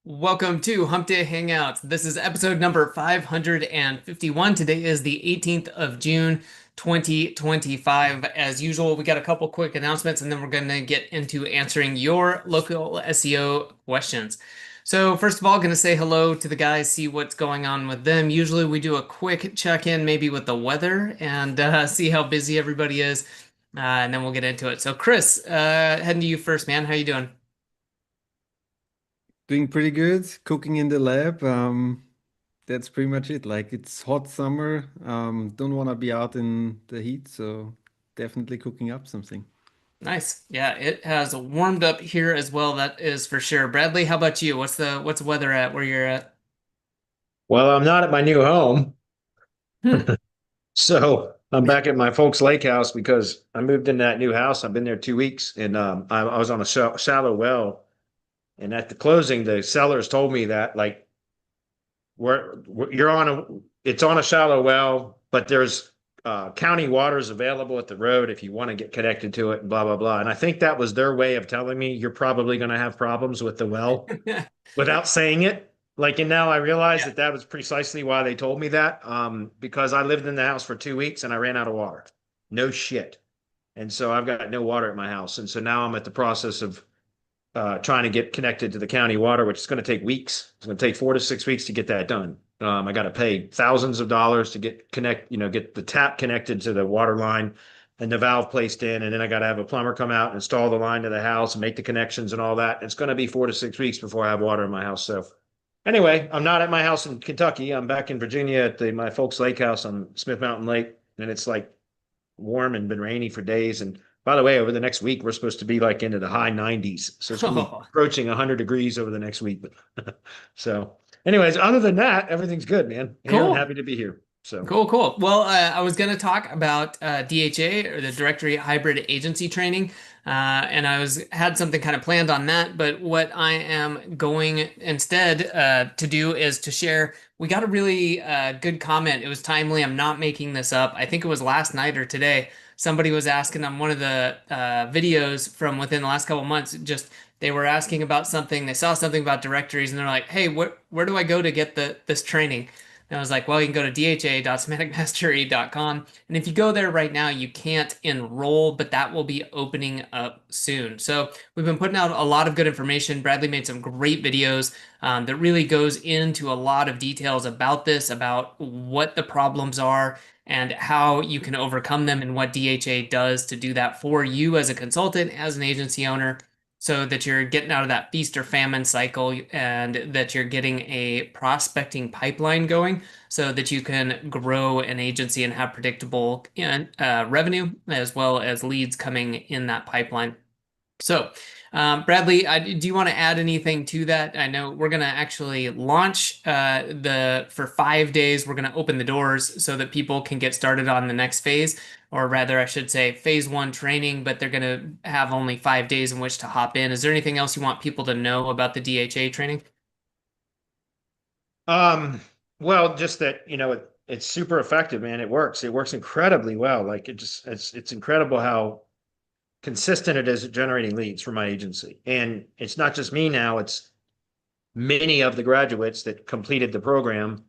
Welcome to Hump Day Hangouts. This is episode number 551. Today is the 18th of June, 2025. As usual, we got a couple quick announcements and then we're going to get into answering your local SEO questions. So, first of all, going to say hello to the guys, see what's going on with them. Usually, we do a quick check-in, maybe with the weather, and see how busy everybody is, and then we'll get into it. So, Chris, heading to you first, man. How you doing? Doing pretty good. Cooking in the lab. That's pretty much it. Like it's hot summer. Don't want to be out in the heat, so definitely cooking up something. Nice. Yeah, it has warmed up here as well. That is for sure. Bradley, how about you? What's the weather at where you're at? Well, I'm not at my new home, Hmm. so I'm back at my folks' lake house because I moved into that new house. I've been there 2 weeks, and I was on a shallow well. And at the closing, the sellers told me that like you're on a it's on a shallow well, but there's county waters available at the road if you want to get connected to it, and blah blah blah. And I think that was their way of telling me you're probably going to have problems with the well without saying it. Like, and now I realize Yeah. that that was precisely why they told me that. Because I lived in the house for 2 weeks and I ran out of water. No shit. And so I've got no water at my house. And so now I'm at the process of trying to get connected to the county water, which is going to take weeks. It's going to take 4 to 6 weeks to get that done. I got to pay thousands of dollars to get the tap connected to the water line and the valve placed in. And then I got to have a plumber come out and install the line to the house and make the connections and all that. It's going to be 4 to 6 weeks before I have water in my house. So anyway, I'm not at my house in Kentucky. I'm back in Virginia at my folks' lake house on Smith Mountain Lake. And it's like warm and been rainy for days. And by the way, over the next week, we're supposed to be like into the high 90s. So it's going to be Oh, approaching 100 degrees over the next week. So, anyways, other than that, everything's good, man. Here and cool. happy to be here. So, Cool, cool. Well, I was going to talk about DHA or the Directory Hybrid Agency Training, and I was had something kind of planned on that. But what I am going instead to do is to share. We got a really good comment. It was timely. I'm not making this up. I think it was last night or today. Somebody was asking on one of the videos from within the last couple of months. Just they were asking about something. They saw something about directories, and they're like, "Hey, where do I go to get this training?" And I was like, well, you can go to dha.semanticmastery.com. And if you go there right now, you can't enroll, but that will be opening up soon. So we've been putting out a lot of good information. Bradley made some great videos that really goes into a lot of details about this, about what the problems are and how you can overcome them and what DHA does to do that for you as a consultant, as an agency owner, so that you're getting out of that feast or famine cycle and that you're getting a prospecting pipeline going so that you can grow an agency and have predictable revenue as well as leads coming in that pipeline. So, Bradley, do you want to add anything to that? I know we're going to actually launch the for 5 days. We're going to open the doors so that people can get started on the next phase, or rather, I should say, phase one training. But they're going to have only 5 days in which to hop in. Is there anything else you want people to know about the DHA training? um, well, just that, it's super effective, man. It works. It works incredibly well. Like it's incredible how consistent it is at generating leads for my agency. And it's not just me now, it's many of the graduates that completed the program.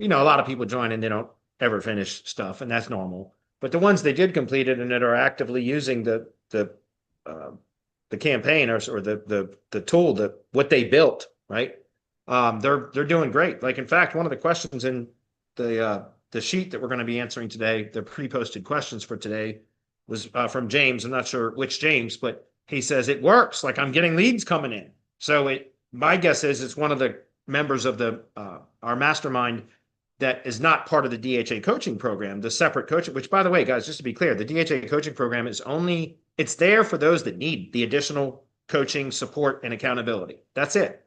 A lot of people join and they don't ever finish stuff, and that's normal. But the ones that did complete it and that are actively using uh, the campaign or the tool, that what they built, right? They're doing great. Like, in fact, one of the questions in the sheet that we're going to be answering today, the pre-posted questions for today, was from James. I'm not sure which James, but he says it works. Like, I'm getting leads coming in. So my guess is it's one of the members of the our mastermind that is not part of the DHA coaching program, the separate coaching. Which, by the way, guys, just to be clear, the DHA coaching program is only it's there for those that need the additional coaching, support, and accountability. That's it.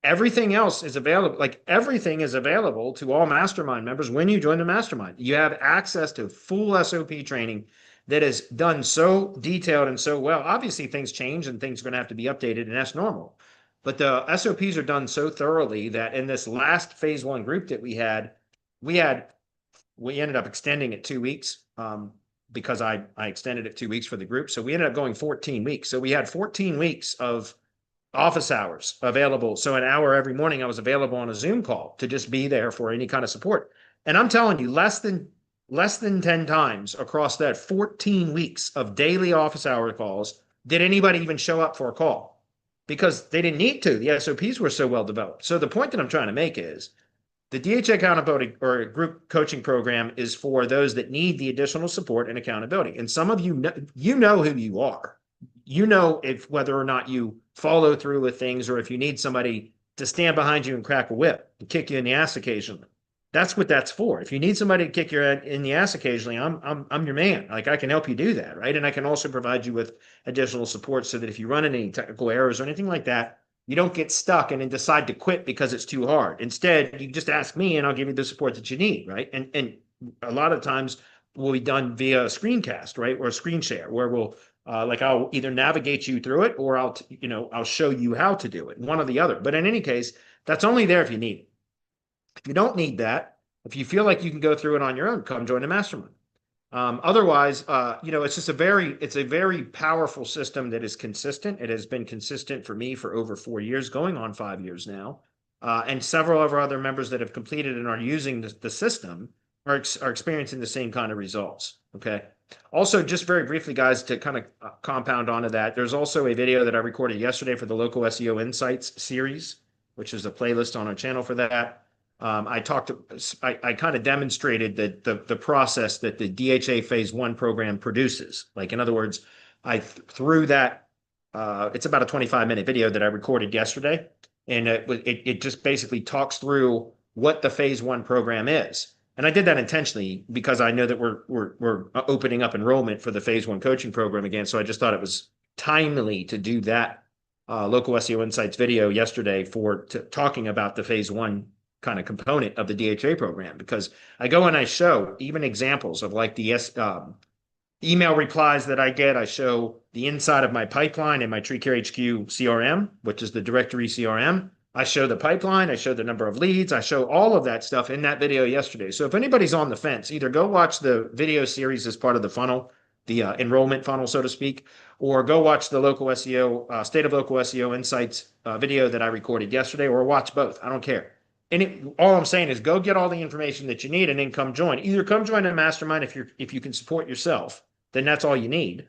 Everything else is available. Like, everything is available to all mastermind members when you join the mastermind. You have access to full SOP training that is done so detailed and so well. Obviously, things change and things are going to have to be updated, and that's normal. But the SOPs are done so thoroughly that in this last phase one group that we had we ended up extending it 2 weeks, because I extended it 2 weeks for the group. So we ended up going 14 weeks. So we had 14 weeks of office hours available. So an hour every morning, I was available on a Zoom call to just be there for any kind of support. And I'm telling you, less than 10 times across that 14 weeks of daily office hour calls did anybody even show up for a call because they didn't need to. The SOPs were so well developed. So the point that I'm trying to make is the DHA accountability or group coaching program is for those that need the additional support and accountability. And some of you know who you are. You know if whether or not you follow through with things or if you need somebody to stand behind you and crack a whip and kick you in the ass occasionally. That's what that's for. If you need somebody to kick you in the ass occasionally, I'm your man. Like I can help you do that, right? And I can also provide you with additional support so that if you run into any technical errors or anything like that, you don't get stuck and then decide to quit because it's too hard. Instead, you just ask me and I'll give you the support that you need, right? And a lot of times will be done via a screencast, right? Or a screen share where we'll like I'll either navigate you through it or I'll show you how to do it, one or the other. But in any case, that's only there if you need it. If you don't need that, if you feel like you can go through it on your own, come join the mastermind. Otherwise, it's a very powerful system that is consistent. It has been consistent for me for over 4 years, going on 5 years now. And several of our other members that have completed and are using the system are experiencing the same kind of results. Okay. Also, just very briefly, guys, to kind of compound onto that, there's also a video that I recorded yesterday for the Local SEO Insights series, which is a playlist on our channel for that. I kind of demonstrated that the process that the DHA Phase 1 program produces. Like, in other words, through that, it's about a 25-minute video that I recorded yesterday. And it just basically talks through what the Phase 1 program is. And I did that intentionally because I know that we're opening up enrollment for the Phase 1 coaching program again. So I just thought it was timely to do that Local SEO Insights video yesterday talking about the Phase 1 kind of component of the DHA program, because I go and I show even examples of like the email replies that I get. I show the inside of my pipeline in my TreeCare HQ CRM, which is the directory CRM. I show the pipeline. I show the number of leads. I show all of that stuff in that video yesterday. So if anybody's on the fence, either go watch the video series as part of the funnel, the enrollment funnel, so to speak, or go watch the local SEO, State of Local SEO Insights video that I recorded yesterday, or watch both. I don't care. And all I'm saying is go get all the information that you need and then come join. Either come join the mastermind if you can support yourself, then that's all you need.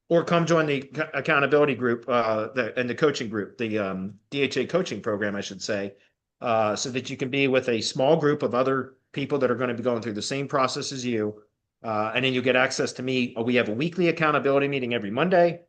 Or come join the accountability group and the coaching group, the DHA coaching program, I should say, so that you can be with a small group of other people that are going to be going through the same process as you. And then you get access to me. We have a weekly accountability meeting every Monday,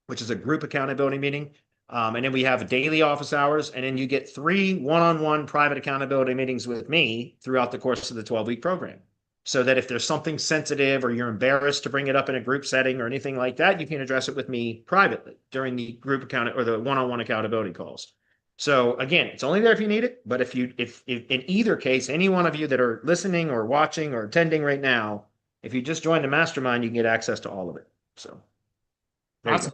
which is a group accountability meeting. And then we have daily office hours, and then you get 3 one-on-one private accountability meetings with me throughout the course of the 12-week program. So that if there's something sensitive or you're embarrassed to bring it up in a group setting or anything like that, you can address it with me privately during the group account or the one-on-one accountability calls. So again, it's only there if you need it. But if in either case, any one of you that are listening or watching or attending right now, if you just join the mastermind, you can get access to all of it. So there you go. Awesome.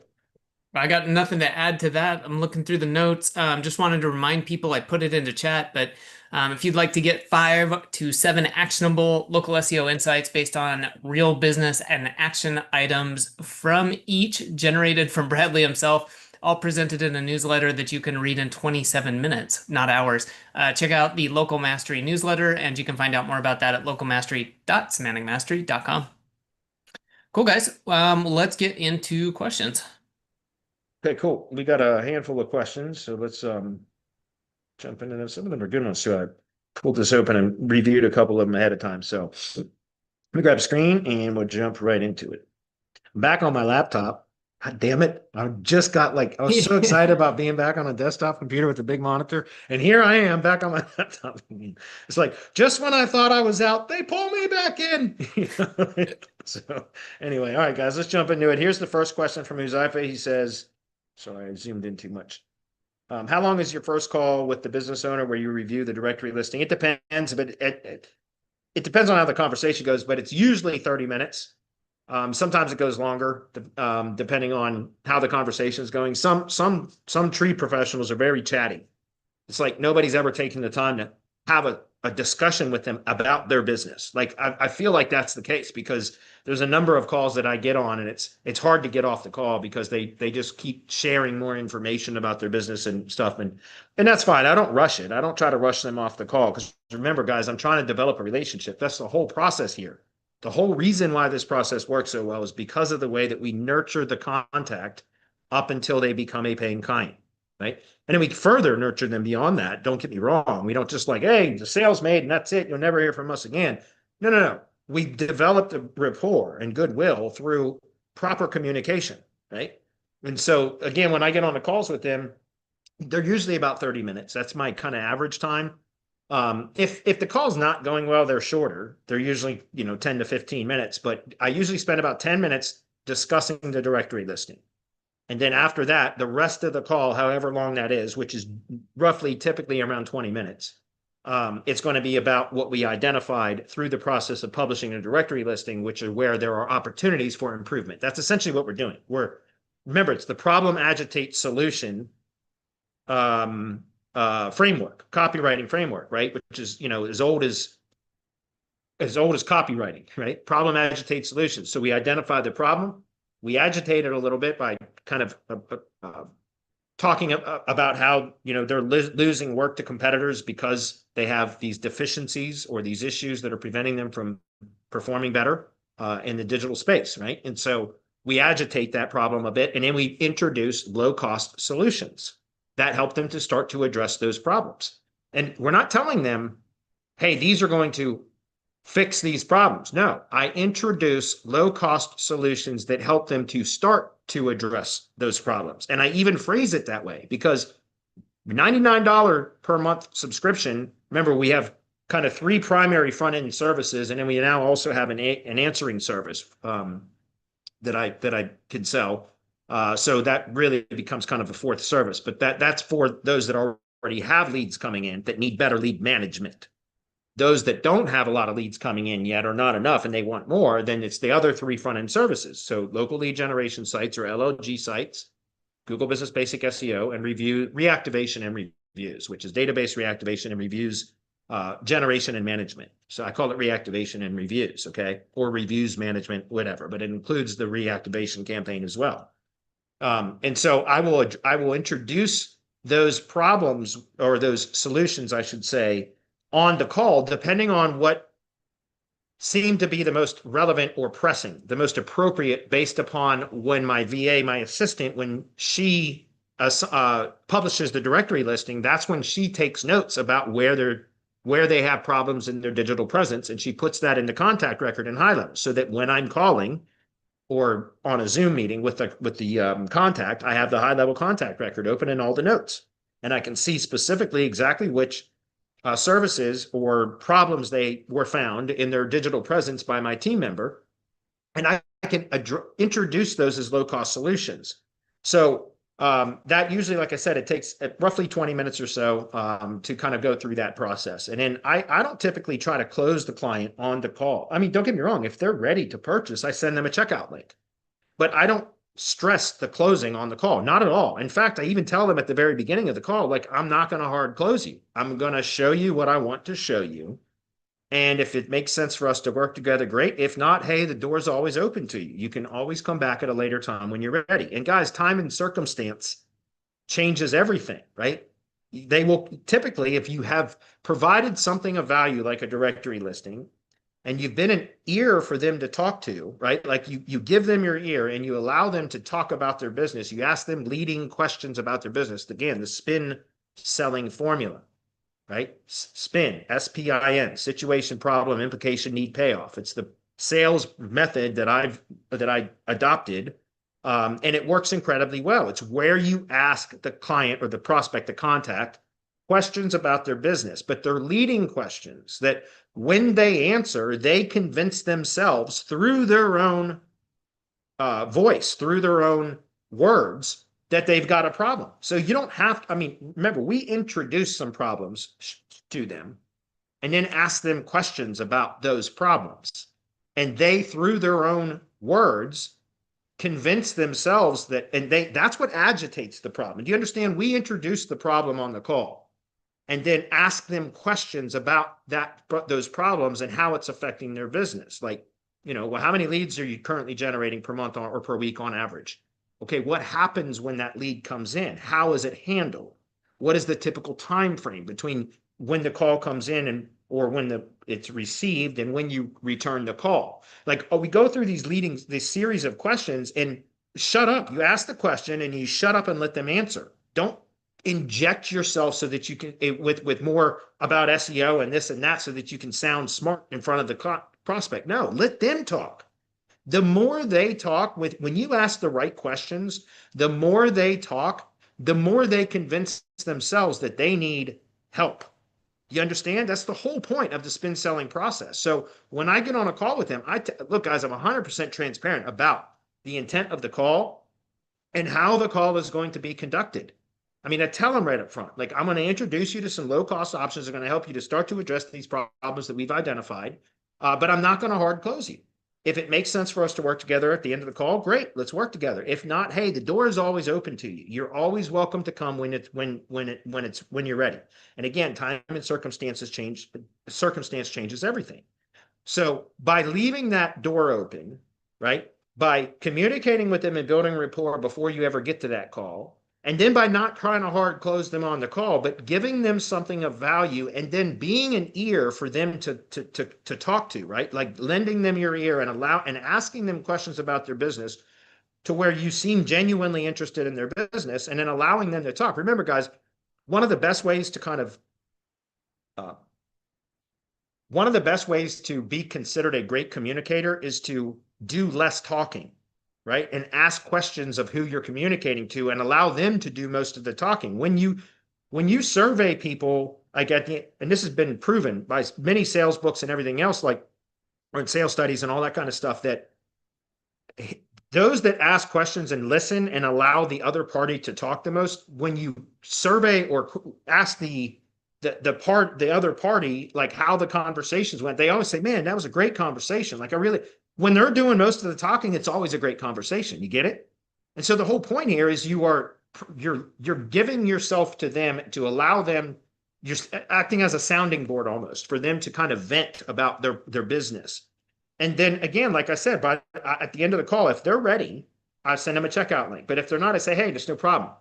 I got nothing to add to that. I'm looking through the notes. Just wanted to remind people, I put it into chat, but if you'd like to get 5 to 7 actionable local SEO insights based on real business and action items from each generated from Bradley himself, all presented in a newsletter that you can read in 27 minutes, not hours. Check out the Local Mastery newsletter, and you can find out more about that at localmastery.semanningmastery.com. Cool, guys. Let's get into questions. Okay, cool. We got a handful of questions, so let's jump into them. Some of them are good ones. So I pulled this open and reviewed a couple of them ahead of time. So let me grab a screen and we'll jump right into it. I'm back on my laptop. God damn it. I was so excited about being back on a desktop computer with a big monitor. And here I am back on my laptop. It's like, just when I thought I was out, they pull me back in. So anyway, all right, guys, let's jump into it. Here's the first question from Uzaifa. He says, sorry, I zoomed in too much. How long is your first call with the business owner where you review the directory listing? It depends, but it depends on how the conversation goes, but it's usually 30 minutes. Sometimes it goes longer, depending on how the conversation is going. Some tree professionals are very chatty. It's like nobody's ever taken the time to have a discussion with them about their business. Like I feel like that's the case because there's a number of calls that I get on and it's hard to get off the call because they just keep sharing more information about their business and stuff. And that's fine. I don't rush it. I don't try to rush them off the call because remember, guys, I'm trying to develop a relationship. That's the whole process here. The whole reason why this process works so well is because of the way that we nurture the contact up until they become a paying client, right? And then we further nurture them beyond that. Don't get me wrong. We don't just like, hey, the sale's made and that's it. You'll never hear from us again. No, no, no. We developed a rapport and goodwill through proper communication, right? And so again, when I get on the calls with them, they're usually about 30 minutes. That's my kind of average time. If the call's not going well, they're shorter. They're usually, 10 to 15 minutes, but I usually spend about 10 minutes discussing the directory listing. And then after that, the rest of the call, however long that is, which is roughly typically around 20 minutes, it's going to be about what we identified through the process of publishing a directory listing, which is where there are opportunities for improvement. That's essentially what we're doing. Remember, it's the problem agitate solution framework, copywriting framework, right? Which is, as old as copywriting, right? Problem agitate solutions. So we identify the problem, we agitate it a little bit by kind of talking about how they're losing work to competitors because they have these deficiencies or these issues that are preventing them from performing better in the digital space, right? And so we agitate that problem a bit, and then we introduce low-cost solutions that help them to start to address those problems. And we're not telling them, hey, these are going to fix these problems. No, I introduce low-cost solutions that help them to start to address those problems. And I even phrase it that way because $99 per month subscription, remember, we have kind of 3 primary front-end services, and then we now also have an answering service that I can sell. So that really becomes kind of a 4th service, but that's for those that already have leads coming in that need better lead management. Those that don't have a lot of leads coming in yet or not enough and they want more, then it's the other 3 front-end services. So local lead generation sites or LLG sites, Google Business Basic SEO, and reactivation and reviews, which is database reactivation and reviews generation and management. So I call it reactivation and reviews, okay? Or reviews management, whatever, but it includes the reactivation campaign as well. And so I will introduce those problems or those solutions, I should say, on the call, depending on what seemed to be the most relevant or pressing, the most appropriate based upon when my VA, my assistant, when she publishes the directory listing, that's when she takes notes about where they have problems in their digital presence, and she puts that in the contact record in high level so that when I'm calling or on a Zoom meeting with the contact, I have the high level contact record open and all the notes, and I can see specifically exactly which services or problems they were found in their digital presence by my team member, and I can introduce those as low-cost solutions. So that usually, like I said, it takes roughly 20 minutes or so to kind of go through that process. And then I don't typically try to close the client on the call. I mean, don't get me wrong. If they're ready to purchase, I send them a checkout link. But I don't stress the closing on the call, not at all. In fact, I even tell them at the very beginning of the call, like, I'm not going to hard close you. I'm going to show you what I want to show you. And if it makes sense for us to work together, great. If not, hey, the door's always open to you. You can always come back at a later time when you're ready. And guys, time and circumstance changes everything, right? They will typically, if you have provided something of value like a directory listing, and you've been an ear for them to talk to, right? Like you give them your ear and you allow them to talk about their business. You ask them leading questions about their business. Again, the spin selling formula, right? SPIN, SPIN, situation, problem, implication, need, payoff. It's the sales method that I adopted, and it works incredibly well. It's where you ask the client or the prospect, the contact, questions about their business, but they're leading questions that when they answer, they convince themselves through their own voice, through their own words, that they've got a problem. So you don't have to, I mean, remember, we introduce some problems to them and then ask them questions about those problems. And they, through their own words, convince themselves that, and that's what agitates the problem. Do you understand? We introduce the problem on the call. and then ask them questions about those problems and how it's affecting their business. Like, well, how many leads are you currently generating per month or per week on average? Okay, what happens when that lead comes in? How is it handled? What is the typical time frame between when the call comes in or when it's received and when you return the call? Like, we go through this series of questions, and shut up. You ask the question and you shut up and let them answer. Don't inject yourself so that you can with more about SEO and this and that so that you can sound smart in front of the prospect. No, let them talk. The more they talk, when you ask the right questions, the more they talk, the more they convince themselves that they need help. You understand? That's the whole point of the spin selling process. So when I get on a call with them, look, guys, I'm 100% transparent about the intent of the call and how the call is going to be conducted. I mean, I tell them right up front, like, I'm going to introduce you to some low-cost options that are going to help you to start to address these problems that we've identified, but I'm not going to hard close you. If it makes sense for us to work together at the end of the call, great, let's work together. If not, hey, the door is always open to you. You're always welcome to come when you're ready. And again, time and circumstances change. Circumstance changes everything. So by leaving that door open, right, by communicating with them and building rapport before you ever get to that call, and then by not trying to hard close them on the call, but giving them something of value and then being an ear for them to talk to, right? Like lending them your ear and asking them questions about their business to where you seem genuinely interested in their business, and then allowing them to talk. Remember, guys, one of the best ways to be considered a great communicator is to do less talking, right? And ask questions of who you're communicating to and allow them to do most of the talking. When you survey people, like and this has been proven by many sales books and everything else, like, or in sales studies and all that kind of stuff, that those that ask questions and listen and allow the other party to talk the most, when you survey or ask the other party, like, how the conversations went, they always say, man, that was a great conversation. Like, when they're doing most of the talking, it's always a great conversation. You get it? And so the whole point here is you're giving yourself to them to allow them, you're acting as a sounding board almost for them to kind of vent about their business. And then again, like I said, at the end of the call, if they're ready, I send them a checkout link. But if they're not, I say, hey, there's no problem.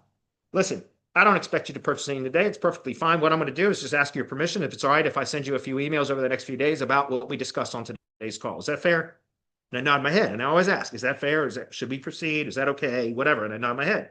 Listen, I don't expect you to purchase anything today. It's perfectly fine. What I'm going to do is just ask your permission, if it's all right, if I send you a few emails over the next few days about what we discussed on today's call. Is that fair? And I nod my head. And I always ask, is that fair? Should we proceed? Is that okay? Whatever. And I nod my head.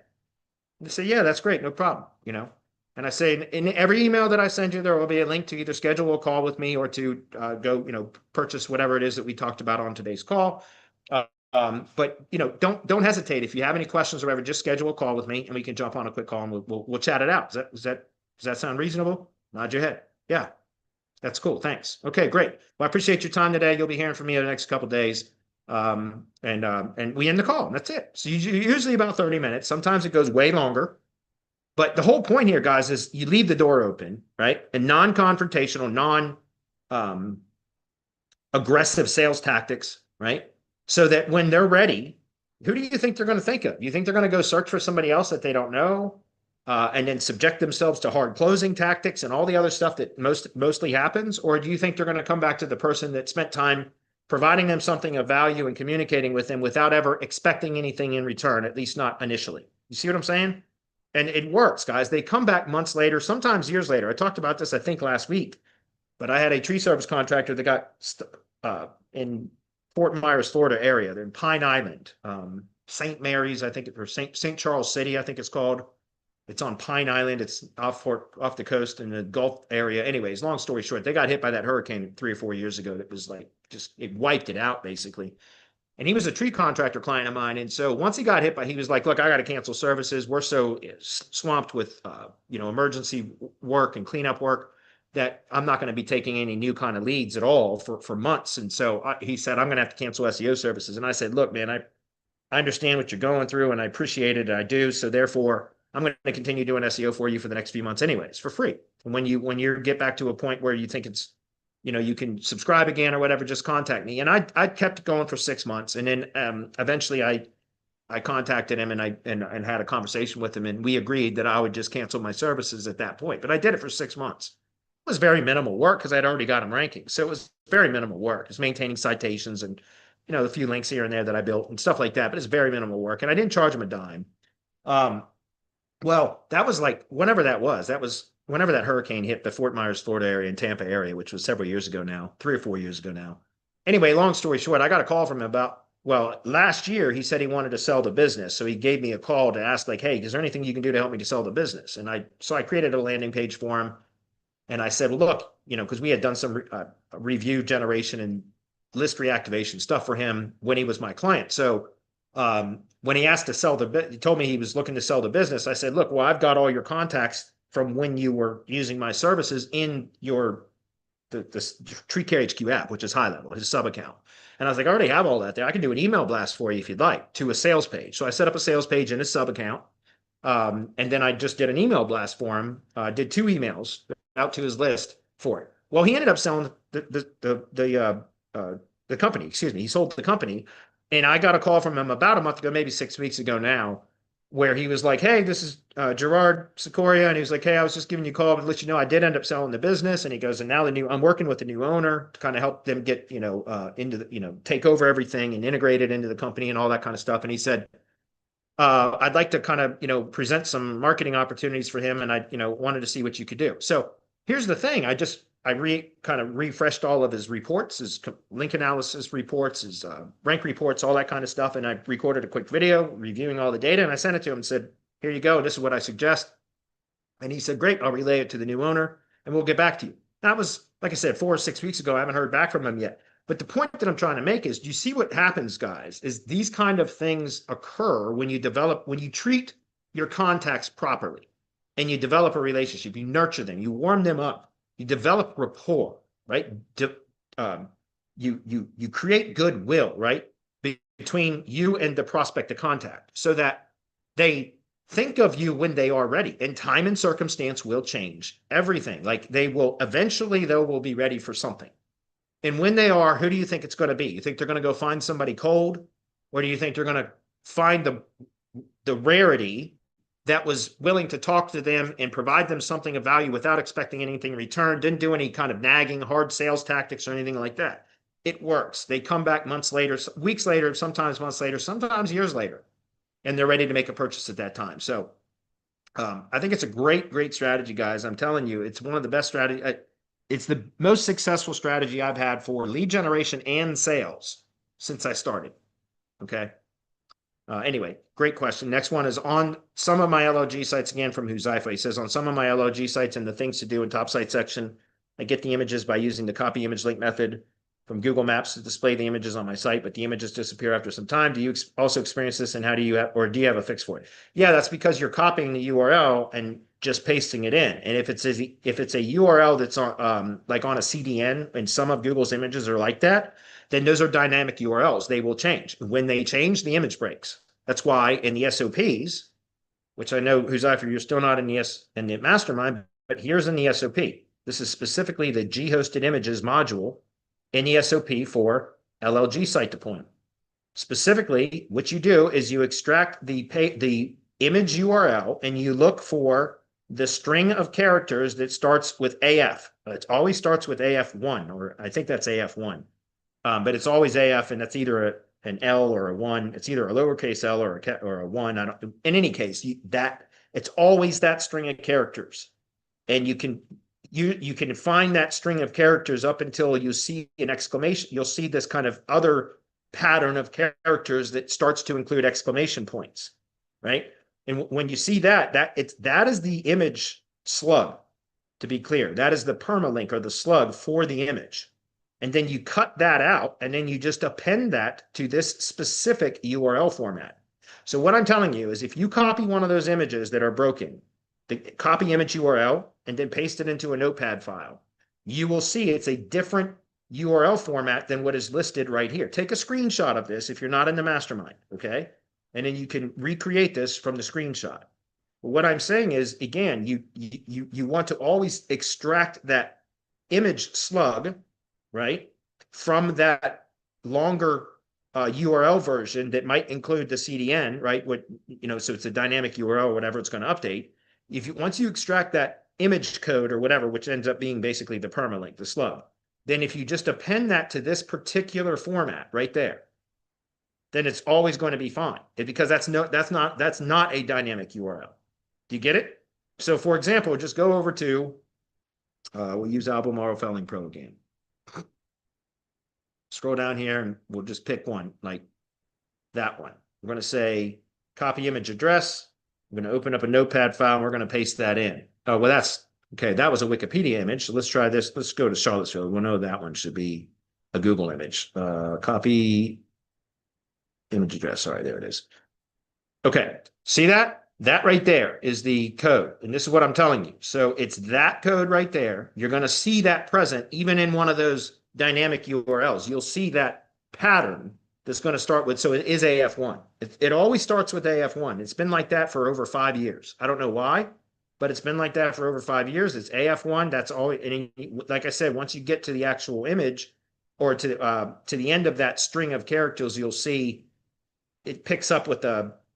And they say, yeah, that's great. No problem. And I say, in every email that I send you, there will be a link to either schedule a call with me or to go, purchase whatever it is that we talked about on today's call. But don't hesitate. If you have any questions or whatever, just schedule a call with me and we can jump on a quick call and we'll chat it out. Does that sound reasonable? Nod your head. Yeah, that's cool. Thanks. Okay, great. Well, I appreciate your time today. You'll be hearing from me in the next couple of days. And we end the call and that's it. So usually about 30 minutes. Sometimes it goes way longer. But the whole point here, guys, is you leave the door open, right? And non-confrontational, aggressive sales tactics, right? So that when they're ready, who do you think they're going to think of? You think they're going to go search for somebody else that they don't know, and then subject themselves to hard closing tactics and all the other stuff that mostly happens? Or do you think they're going to come back to the person that spent time providing them something of value and communicating with them without ever expecting anything in return, at least not initially? You see what I'm saying? And it works, guys. They come back months later, sometimes years later. I talked about this, I think, last week, but I had a tree service contractor that got in Fort Myers, Florida area. They're in Pine Island, St. Mary's, I think, or St. Charles City, I think it's called. It's on Pine Island. It's off the coast in the Gulf area. Anyways, long story short, they got hit by that hurricane 3 or 4 years ago. That was like, it wiped it out basically. And he was a tree contractor client of mine. And so once he got hit he was like, look, I got to cancel services. We're so swamped with, emergency work and cleanup work that I'm not going to be taking any new kind of leads at all for months. And so he said, I'm going to have to cancel SEO services. And I said, look, man, I understand what you're going through and I appreciate it. I do. So therefore I'm going to continue doing SEO for you for the next few months anyways, for free. And when you get back to a point where you think it's, you can subscribe again or whatever, just contact me. And I kept going for 6 months. And then eventually I I contacted him and and had a conversation with him, and we agreed that I would just cancel my services at that point. But I did it for 6 months. It was very minimal work because I'd already got him ranking. So it was very minimal work. It's maintaining citations and, a few links here and there that I built and stuff like that. But it's very minimal work. And I didn't charge him a dime. Well, that was like whenever that was. That was whenever that hurricane hit the Fort Myers, Florida area and Tampa area, which was several years ago now, 3 or 4 years ago now. Anyway, long story short, I got a call from him about, well, last year he said he wanted to sell the business. So he gave me a call to ask, like, hey, is there anything you can do to help me to sell the business? And I created a landing page for him. And I said, well, look, because we had done some review generation and list reactivation stuff for him when he was my client. So when he asked to sell he told me he was looking to sell the business. I said, look, well, I've got all your contacts from when you were using my services in the TreeCare HQ app, which is high level, his sub account. And I was like, I already have all that there. I can do an email blast for you if you'd like, to a sales page. So I set up a sales page in his sub account. And then I just did an email blast for him, did 2 emails out to his list for it. Well, he ended up selling the company. Excuse me. He sold the company, and I got a call from him about a month ago, maybe 6 weeks ago now, where he was like, "Hey, this is Gerard Secoria," and he was like, "Hey, I was just giving you a call to let you know I did end up selling the business." And he goes, "And now I'm working with the new owner to kind of help them get into the take over everything and integrate it into the company and all that kind of stuff." And he said, I'd like to kind of, present some marketing opportunities for him. And I, wanted to see what you could do. So here's the thing. I kind of refreshed all of his reports, his link analysis reports, his rank reports, all that kind of stuff. And I recorded a quick video reviewing all the data. And I sent it to him and said, here you go. This is what I suggest. And he said, great, I'll relay it to the new owner and we'll get back to you. That was, like I said, 4 or 6 weeks ago. I haven't heard back from him yet. But the point that I'm trying to make is, do you see what happens, guys, is these kind of things occur when you treat your contacts properly and you develop a relationship, you nurture them, you warm them up, you develop rapport, right? You create goodwill, right? Between you and the prospect to contact so that they think of you when they are ready, and time and circumstance will change everything. Like they will be ready for something. And when they are, who do you think it's going to be? You think they're going to go find somebody cold? Or do you think they're going to find the rarity that was willing to talk to them and provide them something of value without expecting anything in return, didn't do any kind of nagging, hard sales tactics or anything like that? It works. They come back months later, weeks later, sometimes months later, sometimes years later, and they're ready to make a purchase at that time. So I think it's a great, great strategy, guys. I'm telling you, it's one of the best strategies. It's the most successful strategy I've had for lead generation and sales since I started. Okay. Anyway, great question. Next one is on some of my LOG sites, again from Huzaifa. He says, on some of my LOG sites in the things to do in top site section, I get the images by using the copy image link method from Google Maps to display the images on my site, but the images disappear after some time. Do you also experience this, and how do you have a fix for it? Yeah, that's because you're copying the URL and just pasting it in. And if it's a URL that's on like on a CDN, and some of Google's images are like that, then those are dynamic URLs. They will change. When they change, the image breaks. That's why in the SOPs, which I know, Huzaifa, you're still not in the mastermind, but here's in the SOP. This is specifically the G-hosted images module in the SOP for LLG site deployment. Specifically, what you do is you extract the image URL and you look for the string of characters that starts with AF. It always starts with AF1, or I think that's AF1. But it's always AF, and that's either an L or a 1. It's either a lowercase L or a 1. In any case, it's always that string of characters. And you can find that string of characters up until you see an exclamation. You'll see this kind of other pattern of characters that starts to include exclamation points, right? And when you see that is the image slug, to be clear. That is the permalink or the slug for the image. And then you cut that out, and then you just append that to this specific URL format. So what I'm telling you is, if you copy one of those images that are broken, the copy image URL, and then paste it into a notepad file, you will see it's a different URL format than what is listed right here. Take a screenshot of this if you're not in the mastermind, okay? And then you can recreate this from the screenshot. But what I'm saying is, again, you want to always extract that image slug, right, from that longer URL version that might include the CDN, right? So it's a dynamic URL or whatever it's going to update. Once you extract that image code or whatever, which ends up being basically the permalink, the slug, then if you just append that to this particular format right there, then it's always going to be fine, because that's not a dynamic URL. Do you get it? So for example, just go over to, we'll use Albemarle Felling Pro again. Scroll down here and we'll just pick one, like that one. We're going to say copy image address. I'm going to open up a notepad file and we're going to paste that in. Oh, well, that's okay. That was a Wikipedia image. So let's try this. Let's go to Charlottesville. We'll know that one should be a Google image. Copy image address. Sorry, there it is. Okay. See that? That right there is the code. And this is what I'm telling you. So it's that code right there. You're going to see that present even in one of those dynamic URLs. You'll see that pattern that's going to start with, so it is AF1. It always starts with AF1. It's been like that for over 5 years. I don't know why, but it's been like that for over 5 years. It's AF1. That's all. And like I said, once you get to the actual image or to the end of that string of characters, you'll see it picks up with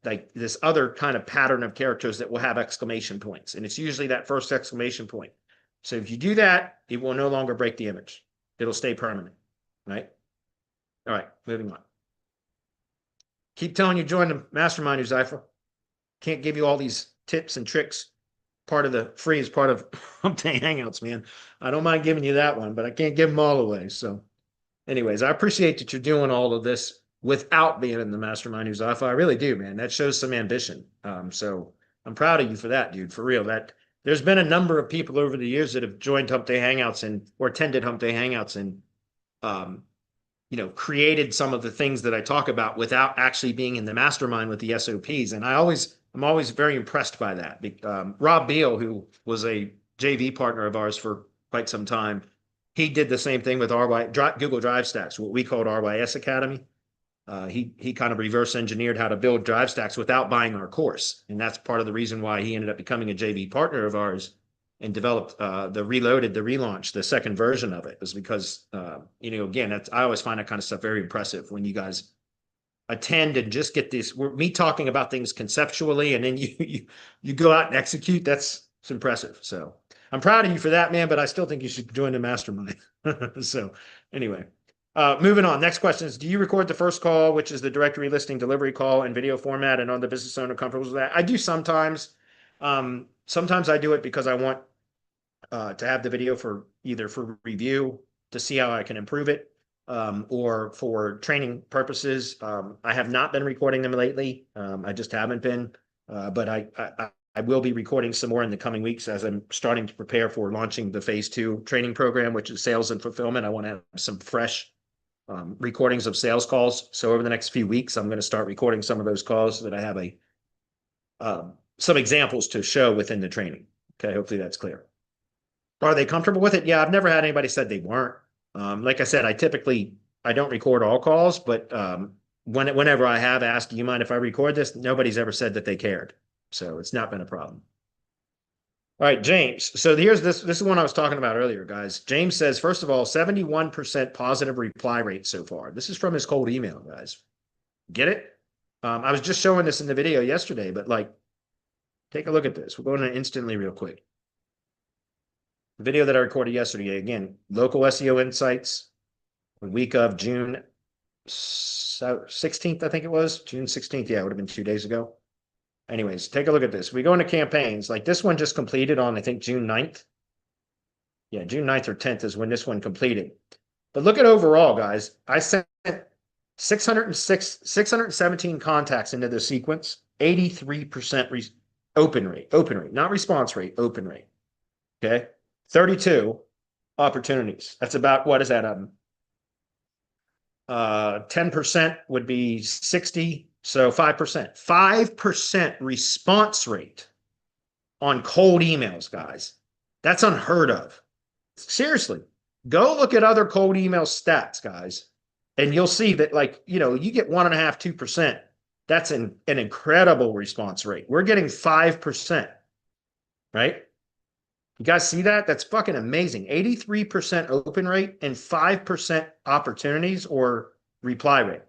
like this other kind of pattern of characters that will have exclamation points. And it's usually that first exclamation point. So if you do that, it will no longer break the image. It'll stay permanent, right? All right, moving on. Keep telling you join the mastermind, Uzaifa. Can't give you all these tips and tricks. Part of the free is part of Hump Day Hangouts, man. I don't mind giving you that one, but I can't give them all away. So anyways, I appreciate that you're doing all of this without being in the mastermind, Uzaifa. I really do, man. That shows some ambition. So I'm proud of you for that, dude, for real. There's been a number of people over the years that have joined Hump Day Hangouts or attended Hump Day Hangouts and created some of the things that I talk about without actually being in the mastermind with the SOPs. And I'm always very impressed by that. Rob Beal, who was a JV partner of ours for quite some time, he did the same thing with Google Drive Stacks, what we called RYS Academy. He kind of reverse engineered how to build Drive Stacks without buying our course. And that's part of the reason why he ended up becoming a JV partner of ours and developed the relaunch, the second version of it, was because, again, I always find that kind of stuff very impressive when you guys attend and just get this, me talking about things conceptually, and then you go out and execute. It's impressive. So I'm proud of you for that, man, but I still think you should join the mastermind. So anyway, moving on. Next question is, do you record the first call, which is the directory listing delivery call, in video format, and on the business owner comfortable with that? I do sometimes. Sometimes I do it because I want to have the video for either for review to see how I can improve it, or for training purposes. I have not been recording them lately. I just haven't been, but I will be recording some more in the coming weeks as I'm starting to prepare for launching the phase 2 training program, which is sales and fulfillment. I want to have some fresh recordings of sales calls. So over the next few weeks, I'm going to start recording some of those calls so that I have some examples to show within the training. Okay, hopefully that's clear. Are they comfortable with it? Yeah, I've never had anybody said they weren't. Like I said, I don't record all calls, but whenever I have asked, do you mind if I record this? Nobody's ever said that they cared. So it's not been a problem. All right, James. So here's this is one I was talking about earlier, guys. James says, first of all, 71% positive reply rate so far. This is from his cold email, guys. Get it? I was just showing this in the video yesterday, but take a look at this. We're going to instantly real quick. The video that I recorded yesterday, again, local SEO insights, the week of June 16th, I think it was. June 16th. Yeah, it would have been 2 days ago. Anyways, take a look at this. We go into campaigns. Like this one just completed on, I think, June 9th. Yeah, June 9th or 10th is when this one completed. But look at overall, guys. I sent 617 contacts into the sequence, 83% open rate, not response rate, open rate. Okay. 32 opportunities. That's about, what is that? 10% would be 60. So 5%. 5% response rate on cold emails, guys. That's unheard of. Seriously. Go look at other cold email stats, guys. And you'll see that, you get 1.5%, 2%. That's an incredible response rate. We're getting 5%. Right? You guys see that? That's fucking amazing. 83% open rate and 5% opportunities or reply rate.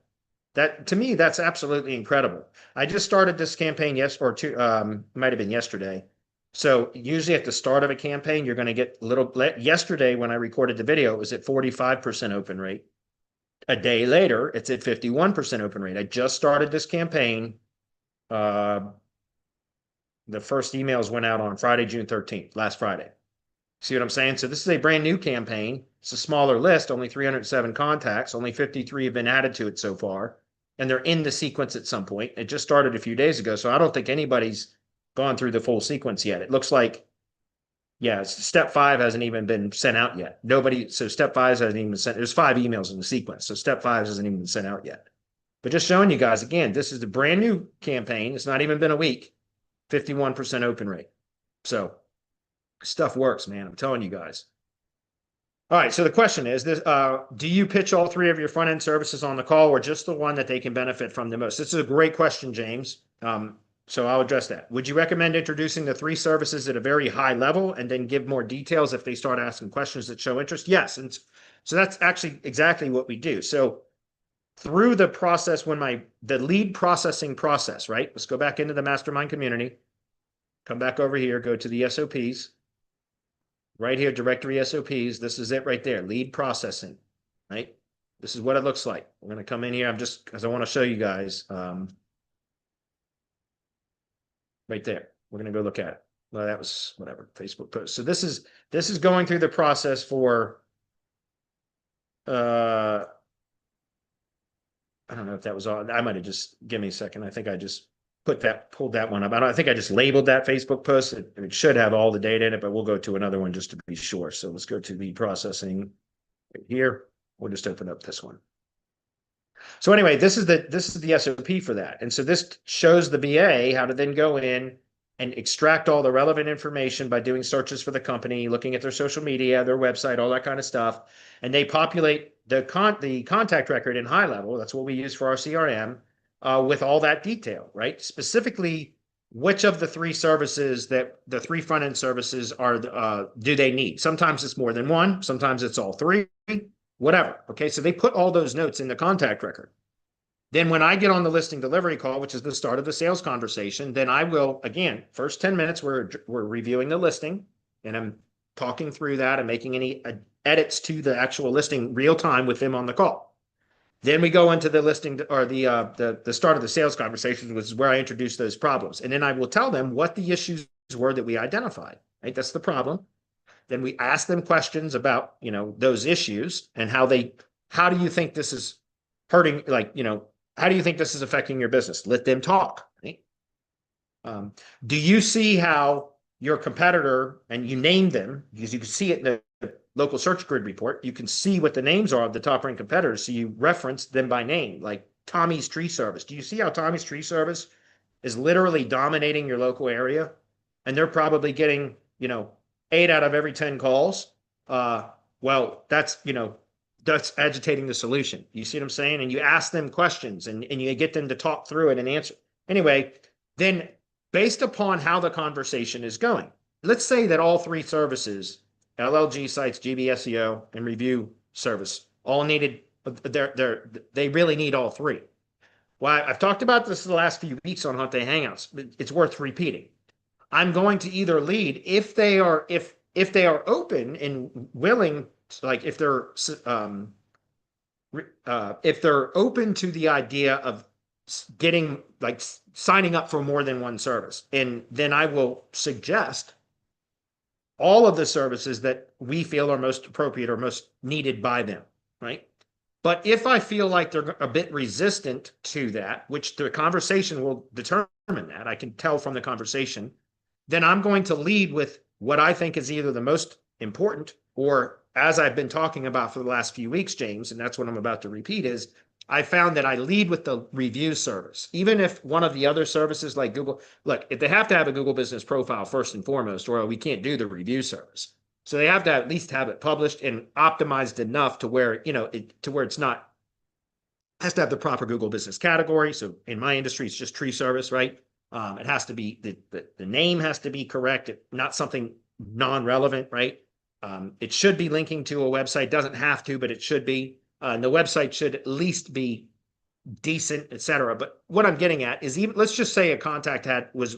That to me, that's absolutely incredible. I just started this campaign might have been yesterday. So usually at the start of a campaign, you're going to get a little. Yesterday, when I recorded the video, it was at 45% open rate. A day later, it's at 51% open rate. I just started this campaign. The first emails went out on Friday, June 13th, last Friday. See what I'm saying? So this is a brand new campaign. It's a smaller list, only 307 contacts, only 53 have been added to it so far, and they're in the sequence at some point. It just started a few days ago, so I don't think anybody's gone through the full sequence yet. It looks like, yeah, step 5 hasn't even been sent out yet. So step 5 hasn't even been sent. There's 5 emails in the sequence, so step 5 hasn't even been sent out yet. But just showing you guys, again, this is the brand new campaign. It's not even been a week, 51% open rate. So stuff works, man. I'm telling you guys. All right. So the question is this, do you pitch all 3 of your front end services on the call or just the one that they can benefit from the most? This is a great question, James. So I'll address that. Would you recommend introducing the 3 services at a very high level and then give more details if they start asking questions that show interest? Yes. And so that's actually exactly what we do. So through the process, the lead processing process, right? Let's go back into the mastermind community, come back over here, go to the SOPs. Right here, directory SOPs. This is it right there, lead processing, right? This is what it looks like. We're going to come in here. Because I want to show you guys right there. We're going to go look at it. Well, that was whatever, Facebook post. So this is going through the process for, I don't know if that was all. I might have just, give me a second. I think I just pulled that one up. I think I just labeled that Facebook post. It should have all the data in it, but we'll go to another one just to be sure. So let's go to lead processing right here. We'll just open up this one. So anyway, this is the SOP for that. And so this shows the BA how to then go in and extract all the relevant information by doing searches for the company, looking at their social media, their website, all that kind of stuff. And they populate the contact record in high level. That's what we use for our CRM. With all that detail, right? Specifically, which of the 3 services that the 3 front end services are do they need? Sometimes it's more than one, sometimes it's all 3, whatever. Okay, so they put all those notes in the contact record. Then when I get on the listing delivery call, which is the start of the sales conversation, then I will, again, first 10 minutes, we're reviewing the listing and I'm talking through that and making any edits to the actual listing real time with them on the call. Then we go into the listing or the start of the sales conversation, which is where I introduce those problems. And then I will tell them what the issues were that we identified, right? That's the problem. Then we ask them questions about, those issues and how do you think this is hurting? How do you think this is affecting your business? Let them talk, right? Do you see how your competitor, and you name them because you can see it in the local search grid report, you can see what the names are of the top ranked competitors. So you reference them by name, like Tommy's Tree Service. Do you see how Tommy's Tree Service is literally dominating your local area? And they're probably getting, 8 out of every 10 calls. Well, that's agitating the solution. You see what I'm saying? And you ask them questions and you get them to talk through it and answer. Anyway, then based upon how the conversation is going, let's say that all 3 services, LLG sites, GB SEO, and review service, all needed. They really need all 3. Well, I've talked about this the last few weeks on Hump Day Hangouts, but it's worth repeating. I'm going to either lead if they are open and willing, like if they're open to the idea of getting signing up for more than one service, and then I will suggest all of the services that we feel are most appropriate or most needed by them, right? But if I feel like they're a bit resistant to that, which the conversation will determine that, I can tell from the conversation, then I'm going to lead with what I think is either the most important, or as I've been talking about for the last few weeks, James, and that's what I'm about to repeat, is I found that I lead with the review service. Even if one of the other services like Google, look, if they have to have a Google Business Profile first and foremost, or we can't do the review service. So they have to at least have it published and optimized enough to where, it's not, has to have the proper Google Business category. So in my industry, it's just tree service, right? It has to be, the name has to be correct, not something non-relevant, right? It should be linking to a website, doesn't have to, but it should be. And the website should at least be decent, etc. But what I'm getting at is, even let's just say a contact was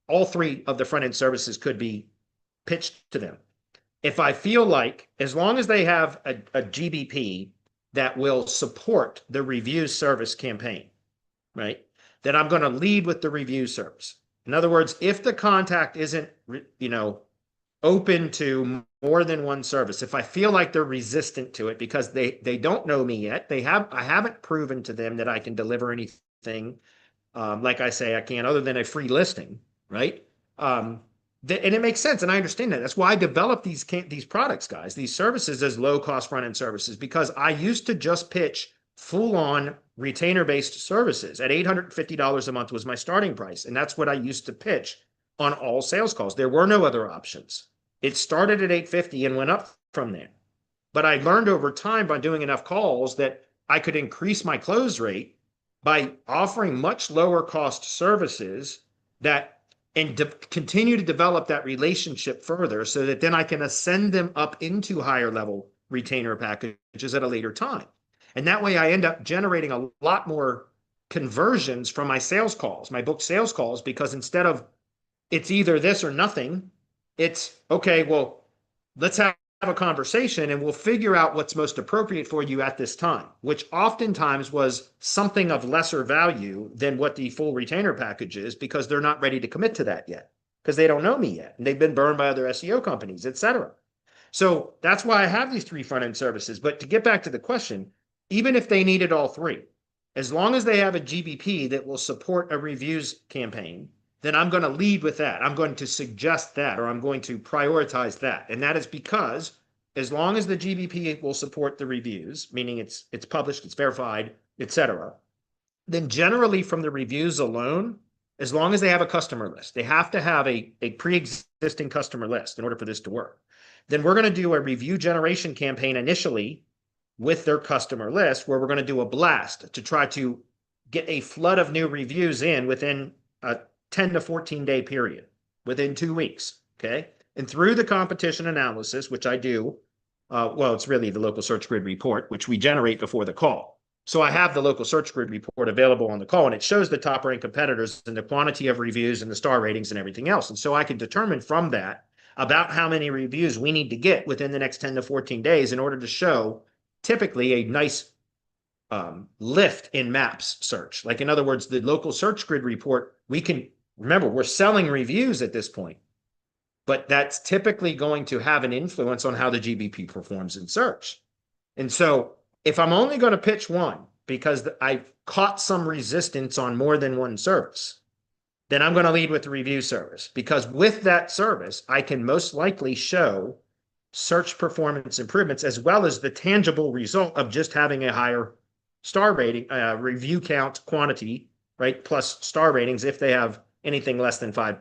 all three of the front end services could be pitched to them. If I feel like, as long as they have a GBP that will support the review service campaign, right, then I'm going to lead with the review service. In other words, if the contact isn't, open to more than one service, if I feel like they're resistant to it because they don't know me yet, I haven't proven to them that I can deliver anything, like I say I can, other than a free listing, right? And it makes sense, and I understand that. That's why I developed these products, guys, these services as low cost front end services, because I used to just pitch full on retainer based services at $850 a month was my starting price, and that's what I used to pitch on all sales calls. There were no other options. It started at 850 and went up from there. But I learned over time by doing enough calls that I could increase my close rate by offering much lower cost services that and continue to develop that relationship further so that then I can ascend them up into higher level retainer packages at a later time. And that way I end up generating a lot more conversions from my sales calls, my booked sales calls, because instead of it's either this or nothing, it's okay, well, let's have a conversation and we'll figure out what's most appropriate for you at this time, which oftentimes was something of lesser value than what the full retainer package is, because they're not ready to commit to that yet, because they don't know me yet and they've been burned by other SEO companies, etc. So that's why I have these three front end services. But to get back to the question, even if they needed all three, as long as they have a GBP that will support a reviews campaign, then I'm going to lead with that. I'm going to suggest that, or I'm going to prioritize that. And that is because as long as the GBP will support the reviews, meaning it's published, it's verified, etc., then generally from the reviews alone, as long as they have a customer list, they have to have a pre-existing customer list in order for this to work. Then we're going to do a review generation campaign initially with their customer list, where we're going to do a blast to try to get a flood of new reviews in within a 10 to 14 day period, within 2 weeks. Okay. And through the competition analysis, which I do, well, it's really the local search grid report, which we generate before the call. So I have the local search grid report available on the call, and it shows the top ranked competitors and the quantity of reviews and the star ratings and everything else. And so I can determine from that about how many reviews we need to get within the next 10 to 14 days in order to show typically a nice lift in maps search. Like, in other words, the local search grid report, we can remember we're selling reviews at this point, but that's typically going to have an influence on how the GBP performs in search. And so if I'm only going to pitch one because I've caught some resistance on more than one service, then I'm going to lead with the review service, because with that service, I can most likely show search performance improvements as well as the tangible result of just having a higher star rating, review count quantity, right? Plus star ratings if they have anything less than five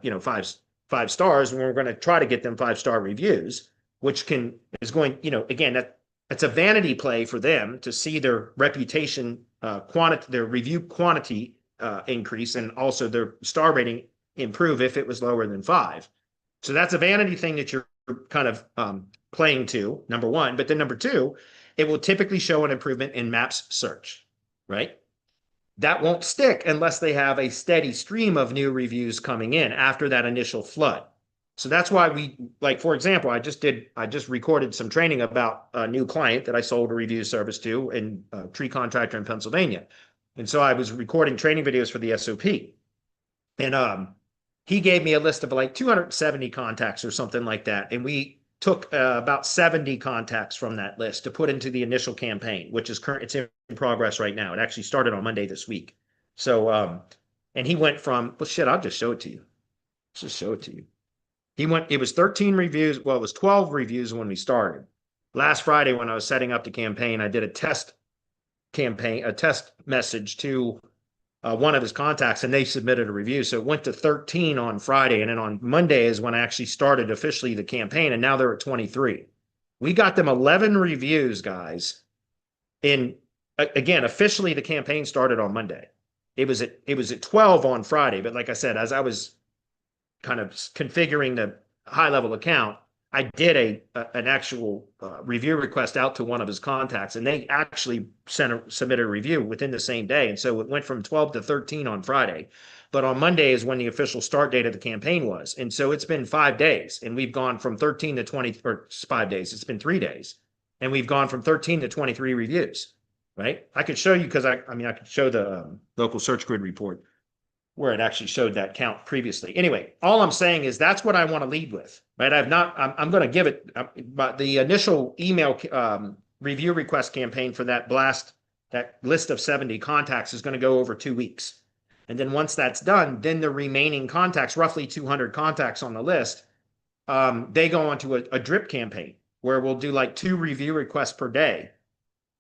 stars, and we're going to try to get them 5-star reviews, which is going, again, that's a vanity play for them to see their reputation quantity, their review quantity increase, and also their star rating improve if it was lower than 5. So that's a vanity thing that you're kind of playing to, number one. But then number two, it will typically show an improvement in maps search, right? That won't stick unless they have a steady stream of new reviews coming in after that initial flood. So that's why we, like, for example, I just recorded some training about a new client that I sold a review service to, in a tree contractor in Pennsylvania. And so I was recording training videos for the SOP. And he gave me a list of like 270 contacts or something like that. And we took about 70 contacts from that list to put into the initial campaign, which is it's in progress right now. It actually started on Monday this week. So, and he went from, well, shit, I'll just show it to you. Let's just show it to you. It was 13 reviews. Well, it was 12 reviews when we started. Last Friday, when I was setting up the campaign, I did a test message to one of his contacts, and they submitted a review. So it went to 13 on Friday. And then on Monday is when I actually started officially the campaign. And now they're at 23. We got them 11 reviews, guys. Again, officially the campaign started on Monday. It was at 12 on Friday. But like I said, as I was kind of configuring the high level account, I did an actual review request out to one of his contacts, and they actually submitted a review within the same day. And so it went from 12 to 13 on Friday. But on Monday is when the official start date of the campaign was. And so it's been 5 days, and we've gone from 13 to 20, or it's 5 days. It's been 3 days. And we've gone from 13 to 23 reviews, right? I could show you because I could show the local search grid report where it actually showed that count previously. Anyway, all I'm saying is that's what I want to lead with, right? I'm going to give it, but the initial email review request campaign for that list of 70 contacts is going to go over 2 weeks. And then once that's done, then the remaining contacts, roughly 200 contacts on the list, they go onto a drip campaign where we'll do like 2 review requests per day,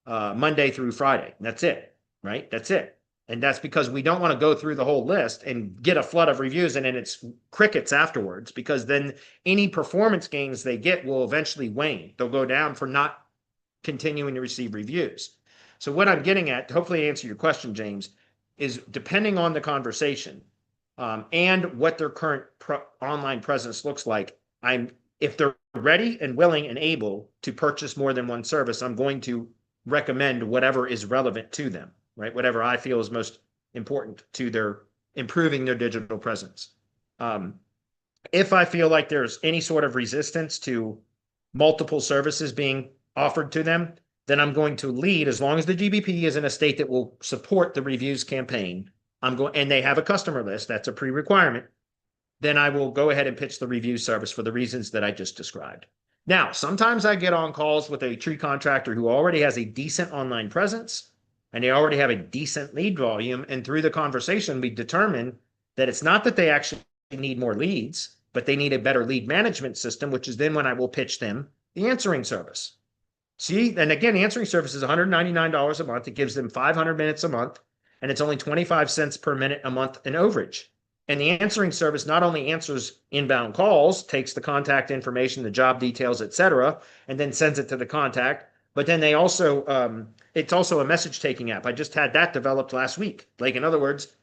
Monday through Friday. That's it, right? That's it. And that's because we don't want to go through the whole list and get a flood of reviews and then it's crickets afterwards, because then any performance gains they get will eventually wane. They'll go down for not continuing to receive reviews. So what I'm getting at, hopefully to answer your question, James, is depending on the conversation and what their current online presence looks like, if they're ready and willing and able to purchase more than one service, I'm going to recommend whatever is relevant to them. Right? Whatever I feel is most important to their improving their digital presence. If I feel like there's any sort of resistance to multiple services being offered to them, then I'm going to lead, as long as the GBP is in a state that will support the reviews campaign, and they have a customer list, that's a pre-requirement, then I will go ahead and pitch the review service for the reasons that I just described. Now, sometimes I get on calls with a tree contractor who already has a decent online presence, and they already have a decent lead volume. And through the conversation, we determine that it's not that they actually need more leads, but they need a better lead management system, which is then when I will pitch them the answering service. See, and again, the answering service is $199 a month. It gives them 500 minutes a month, and it's only 25 cents per minute a month in overage. And the answering service not only answers inbound calls, takes the contact information, the job details, etc., and then sends it to the contact, but then they also, it's also a message taking app. I just had that developed last week. Like, in other words,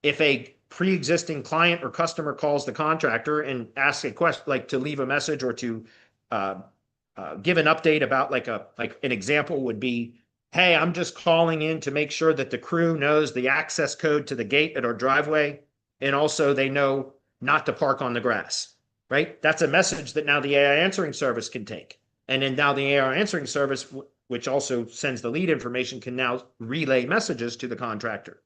if a pre-existing client or customer calls the contractor and asks a question, like to leave a message or to give an update about like an example would be, hey, I'm just calling in to make sure that the crew knows the access code to the gate at our driveway. And also they know not to park on the grass, right? That's a message that now the AI answering service can take. And then now the AI answering service, which also sends the lead information, can now relay messages to the contractor.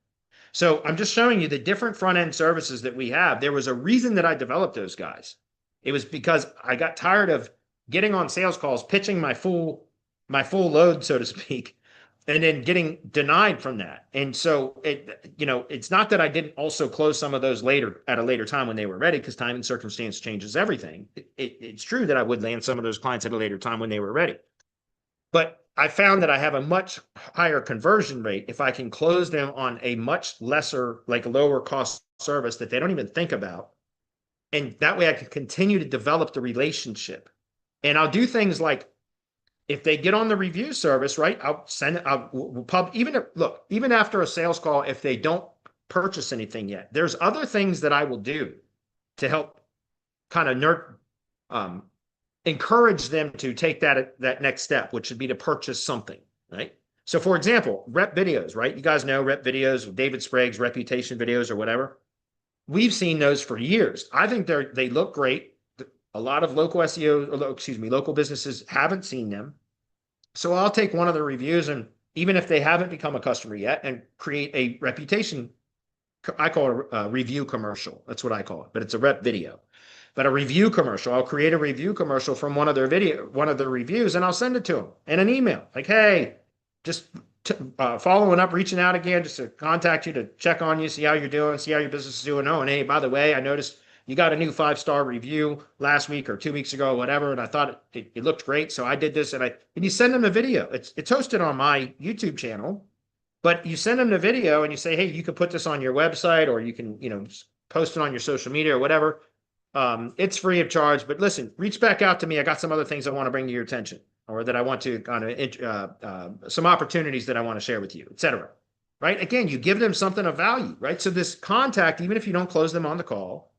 So I'm just showing you the different front-end services that we have. There was a reason that I developed those guys. It was because I got tired of getting on sales calls, pitching my full load, so to speak, and then getting denied from that. And so it's not that I didn't also close some of those later at a later time when they were ready, because time and circumstance changes everything. It's true that I would land some of those clients at a later time when they were ready. But I found that I have a much higher conversion rate if I can close them on a much lesser, like lower cost service that they don't even think about. And that way I can continue to develop the relationship. And I'll do things like, if they get on the review service, right, I'll send it, even after a sales call, if they don't purchase anything yet, there's other things that I will do to help kind of encourage them to take that next step, which would be to purchase something, right? So for example, rep videos, right? You guys know rep videos, David Sprague's reputation videos or whatever. We've seen those for years. I think they look great. A lot of local local businesses haven't seen them. So I'll take one of the reviews, and even if they haven't become a customer yet, and create a reputation, I call it a review commercial. That's what I call it, but it's a rep video. But a review commercial, I'll create a review commercial from one of their reviews, and I'll send it to them in an email. Like, hey, just following up, reaching out again, just to contact you to check on you, see how you're doing, see how your business is doing. Oh, and hey, by the way, I noticed you got a new 5-star review last week or 2 weeks ago, or whatever, and I thought it looked great, so I did this, and you send them a video. It's hosted on my YouTube channel, but you send them the video and you say, hey, you can put this on your website, or you can post it on your social media or whatever. It's free of charge, but listen, reach back out to me. I got some other things I want to bring to your attention, or that I want to kind of some opportunities that I want to share with you, etc. Right? Again, you give them something of value, right? So this contact, even if you don't close them on the call,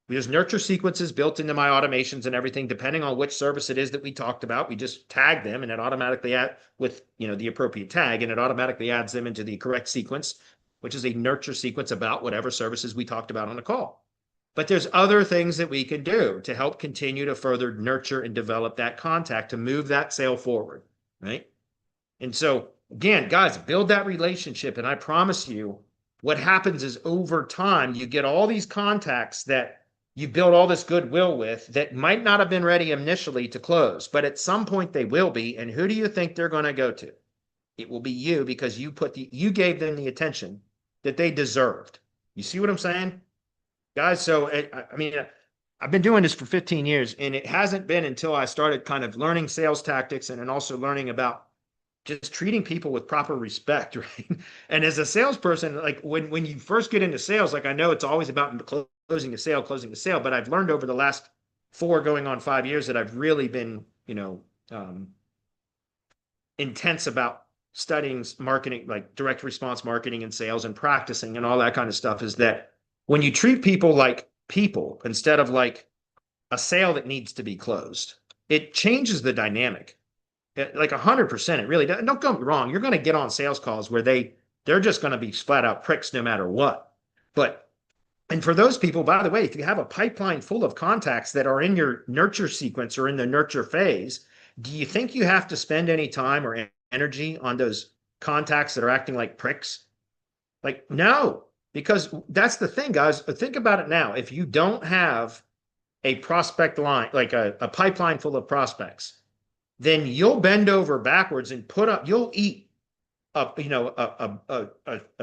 There's nurture sequences built into my automations and everything, depending on which service it is that we talked about. We just tag them and it automatically add with, the appropriate tag, and it automatically adds them into the correct sequence, which is a nurture sequence about whatever services we talked about on the call. But there's other things that we can do to help continue to further nurture and develop that contact to move that sale forward, right? And so again, guys, build that relationship. And I promise you, what happens is over time, you get all these contacts that you build all this goodwill with that might not have been ready initially to close, but at some point they will be. And who do you think they're going to go to? It will be you, because you gave them the attention that they deserved. You see what I'm saying, guys? So I mean, I've been doing this for 15 years, and it hasn't been until I started kind of learning sales tactics and then also learning about just treating people with proper respect, right? And as a salesperson, like when you first get into sales, like I know it's always about closing the sale, but I've learned over the last 4 going on 5 years that I've really been, intense about studying marketing, like direct response marketing and sales and practicing and all that kind of stuff, is that when you treat people like people instead of like a sale that needs to be closed, it changes the dynamic. Like 100%, it really does. Don't get me wrong. You're going to get on sales calls where they're just going to be flat out pricks no matter what. And for those people, by the way, if you have a pipeline full of contacts that are in your nurture sequence or in the nurture phase, do you think you have to spend any time or energy on those contacts that are acting like pricks? Like, no, because that's the thing, guys. Think about it now. If you don't have a prospect line, like a pipeline full of prospects, then you'll bend over backwards and you'll eat a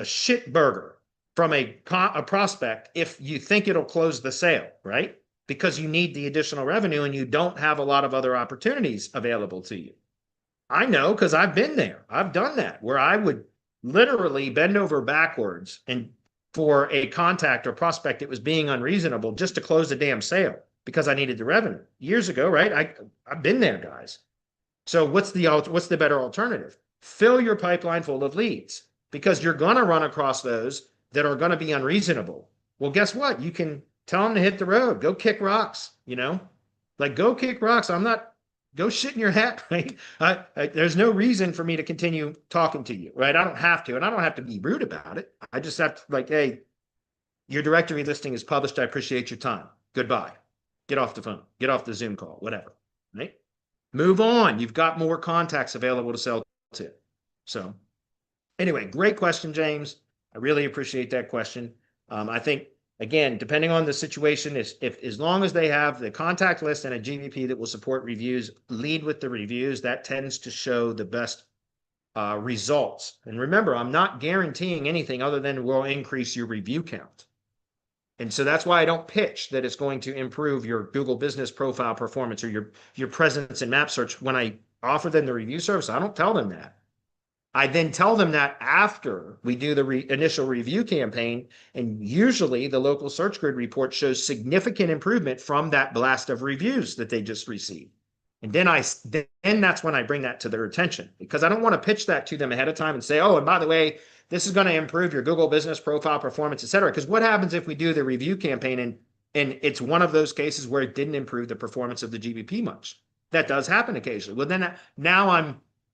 shit burger from a prospect if you think it'll close the sale, right? Because you need the additional revenue and you don't have a lot of other opportunities available to you. I know, because I've been there. I've done that, where I would literally bend over backwards and for a contact or prospect that was being unreasonable just to close the damn sale because I needed the revenue years ago, right? I've been there, guys. So what's the better alternative? Fill your pipeline full of leads, because you're going to run across those that are going to be unreasonable. Well, guess what? You can tell them to hit the road, go kick rocks, like go kick rocks. Go shit in your hat, right? There's no reason for me to continue talking to you, right? I don't have to, and I don't have to be rude about it. I just have to, like, hey, your directory listing is published. I appreciate your time. Goodbye. Get off the phone, get off the Zoom call, whatever, right? Move on. You've got more contacts available to sell to. So anyway, great question, James. I really appreciate that question. I think, again, depending on the situation, if as long as they have the contact list and a GVP that will support reviews, lead with the reviews. That tends to show the best results. And remember, I'm not guaranteeing anything other than we'll increase your review count. And so that's why I don't pitch that it's going to improve your Google business profile performance or your presence in map search. When I offer them the review service, I don't tell them that. I then tell them that after we do the initial review campaign, and usually the local search grid report shows significant improvement from that blast of reviews that they just received. And then that's when I bring that to their attention, because I don't want to pitch that to them ahead of time and say, oh, and by the way, this is going to improve your Google business profile performance, et cetera. Because what happens if we do the review campaign and it's one of those cases where it didn't improve the performance of the GBP much? That does happen occasionally. Well, then now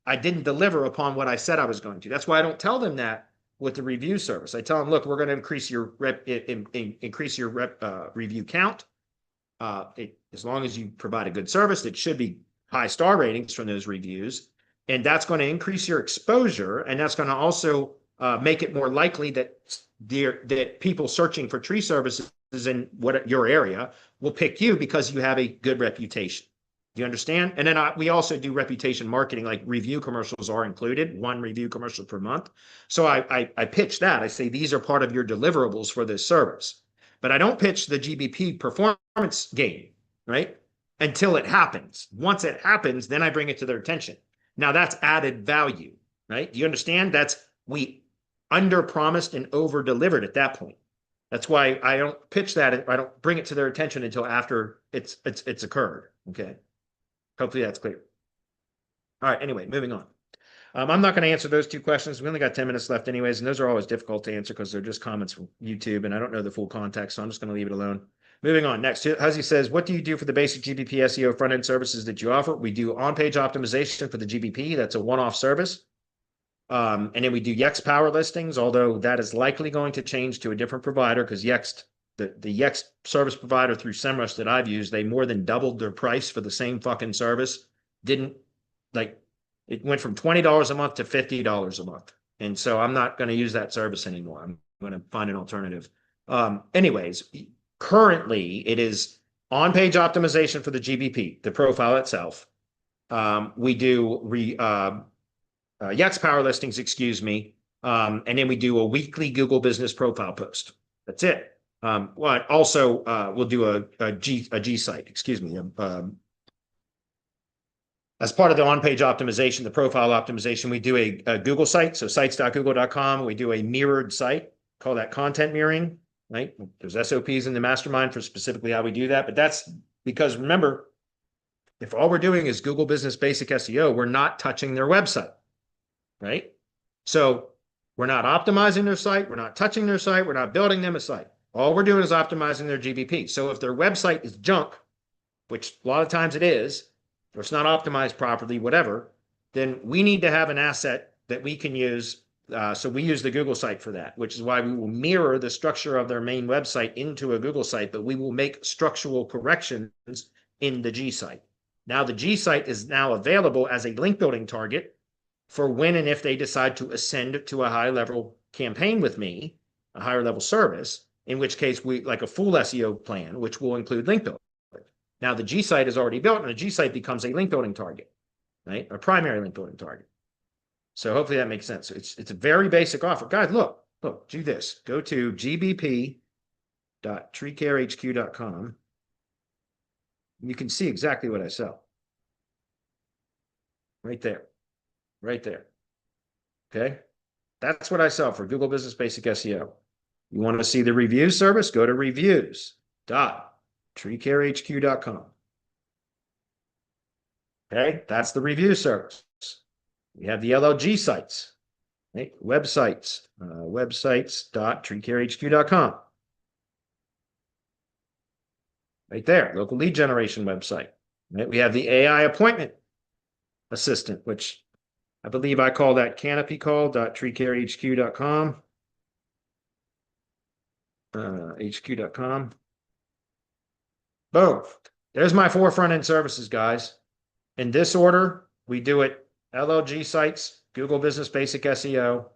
I didn't deliver upon what I said I was going to. That's why I don't tell them that with the review service. I tell them, look, we're going to increase your review count. As long as you provide a good service, it should be high star ratings from those reviews. And that's going to increase your exposure. And that's going to also make it more likely that people searching for tree services in your area will pick you because you have a good reputation. Do you understand? And then we also do reputation marketing, like review commercials are included, 1 review commercial per month. So I pitch that. I say, these are part of your deliverables for this service. But I don't pitch the GBP performance gain, right? Until it happens. Once it happens, then I bring it to their attention. Now that's added value, right? Do you understand? We under-promised and over-delivered at that point. That's why I don't pitch that. I don't bring it to their attention until after it's occurred. Okay. Hopefully that's clear. All right. Anyway, moving on. I'm not going to answer those 2 questions. We only got 10 minutes left anyways, and those are always difficult to answer because they're just comments from YouTube, and I don't know the full context, so I'm just going to leave it alone. Moving on. Next, Huzzy says, what do you do for the basic GBP SEO front-end services that you offer? We do on-page optimization for the GBP. That's a one-off service. And then we do Yext power listings, although that is likely going to change to a different provider because Yext, the Yext service provider through SEMrush that I've used, they more than doubled their price for the same fucking service. It went from $20 a month to $50 a month. And so I'm not going to use that service anymore. I'm going to find an alternative. Anyways, currently it is on-page optimization for the GBP, the profile itself. We do Yext power listings, excuse me. And then we do a weekly Google business profile post. That's it. Well, also, we'll do a G site, excuse me. As part of the on-page optimization, the profile optimization, we do a Google site. So sites.google.com. We do a mirrored site, call that content mirroring, right? There's SOPs in the mastermind for specifically how we do that. But that's because remember, if all we're doing is Google Business Basic SEO, we're not touching their website. Right? So we're not optimizing their site. We're not touching their site. We're not building them a site. All we're doing is optimizing their GBP. So if their website is junk, which a lot of times it is, or it's not optimized properly, whatever, then we need to have an asset that we can use. So we use the Google site for that, which is why we will mirror the structure of their main website into a Google site, but we will make structural corrections in the G site. Now the G site is now available as a link building target for when and if they decide to ascend to a high level campaign with me, a higher level service, in which case we like a full SEO plan, which will include link building. Now the G site is already built and the G site becomes a link building target, right? A primary link building target. So hopefully that makes sense. It's a very basic offer. Guys, look, do this. Go to gbp.treecarehq.com. You can see exactly what I sell. Right there. Right there. Okay. That's what I sell for Google Business Basic SEO. You want to see the review service? Go to reviews.treecarehq.com. Okay. That's the review service. We have the LLG sites, right? Websites, websites.treecarehq.com. Right there. Local lead generation website. Right? We have the AI appointment assistant, which I believe I call that canopycall.treecarehq.com. HQ.com. Boom. There's my 4 front-end services, guys. In this order, we do it LLG sites, Google Business Basic SEO,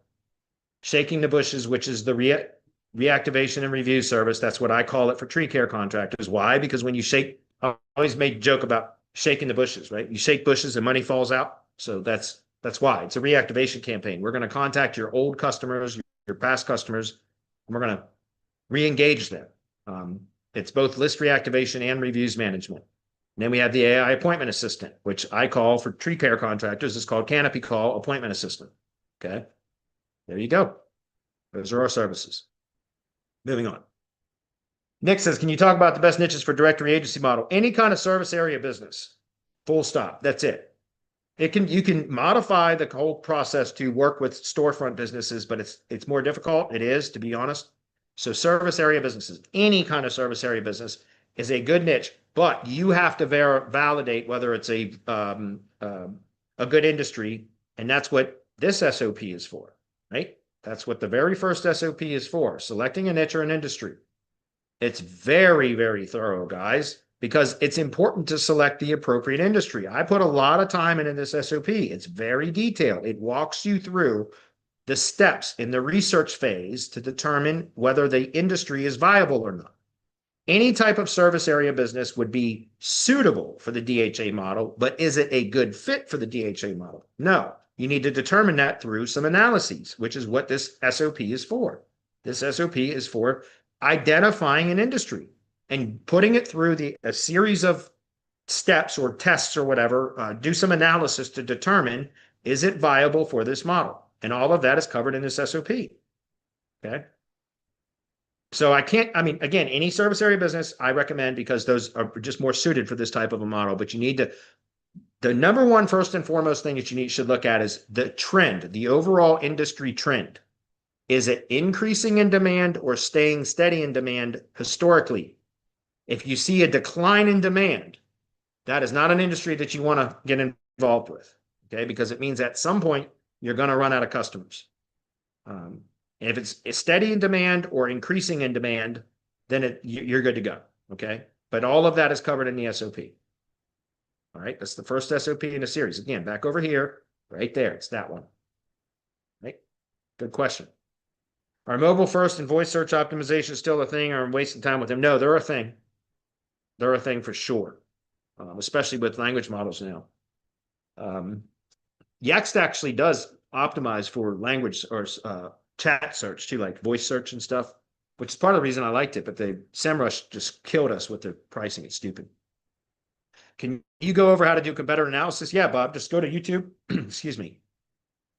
Shaking the Bushes, which is the reactivation and review service. That's what I call it for tree care contractors. Why? Because when you shake, I always make a joke about shaking the bushes, right? You shake bushes and money falls out. So that's why. It's a reactivation campaign. We're going to contact your old customers, your past customers, and we're going to re-engage them. It's both list reactivation and reviews management. And then we have the AI appointment assistant, which I call for tree care contractors. It's called Canopy Call Appointment Assistant. Okay. There you go. Those are our services. Moving on. Nick says, can you talk about the best niches for directory agency model? Any kind of service area business. Full stop. That's it. You can modify the whole process to work with storefront businesses, but it's more difficult. It is, to be honest. So service area businesses, any kind of service area business is a good niche, but you have to validate whether it's a good industry, and that's what this SOP is for, right? That's what the very first SOP is for, selecting a niche or an industry. It's very, very thorough, guys, because it's important to select the appropriate industry. I put a lot of time into this SOP. It's very detailed. It walks you through the steps in the research phase to determine whether the industry is viable or not. Any type of service area business would be suitable for the DHA model, but is it a good fit for the DHA model? No. You need to determine that through some analyses, which is what this SOP is for. This SOP is for identifying an industry and putting it through a series of steps or tests or whatever, do some analysis to determine, is it viable for this model? And all of that is covered in this SOP. Okay. So again, any service area business I recommend because those are just more suited for this type of a model, but you need to, the number one, first and foremost thing that you should look at is the trend, the overall industry trend. Is it increasing in demand or staying steady in demand historically? If you see a decline in demand, that is not an industry that you want to get involved with, okay? Because it means at some point you're going to run out of customers. If it's steady in demand or increasing in demand, then you're good to go, okay? But all of that is covered in the SOP. All right, that's the first SOP in the series. Again, back over here, right there, it's that one. Right? Good question. Are mobile first and voice search optimization still a thing, or I'm wasting time with them? No, they're a thing. They're a thing for sure, especially with language models now. Yext actually does optimize for language or chat search too, like voice search and stuff, which is part of the reason I liked it. But the SEMrush just killed us with their pricing. It's stupid. Can you go over how to do competitor analysis? Yeah, Bob, just go to YouTube. Excuse me.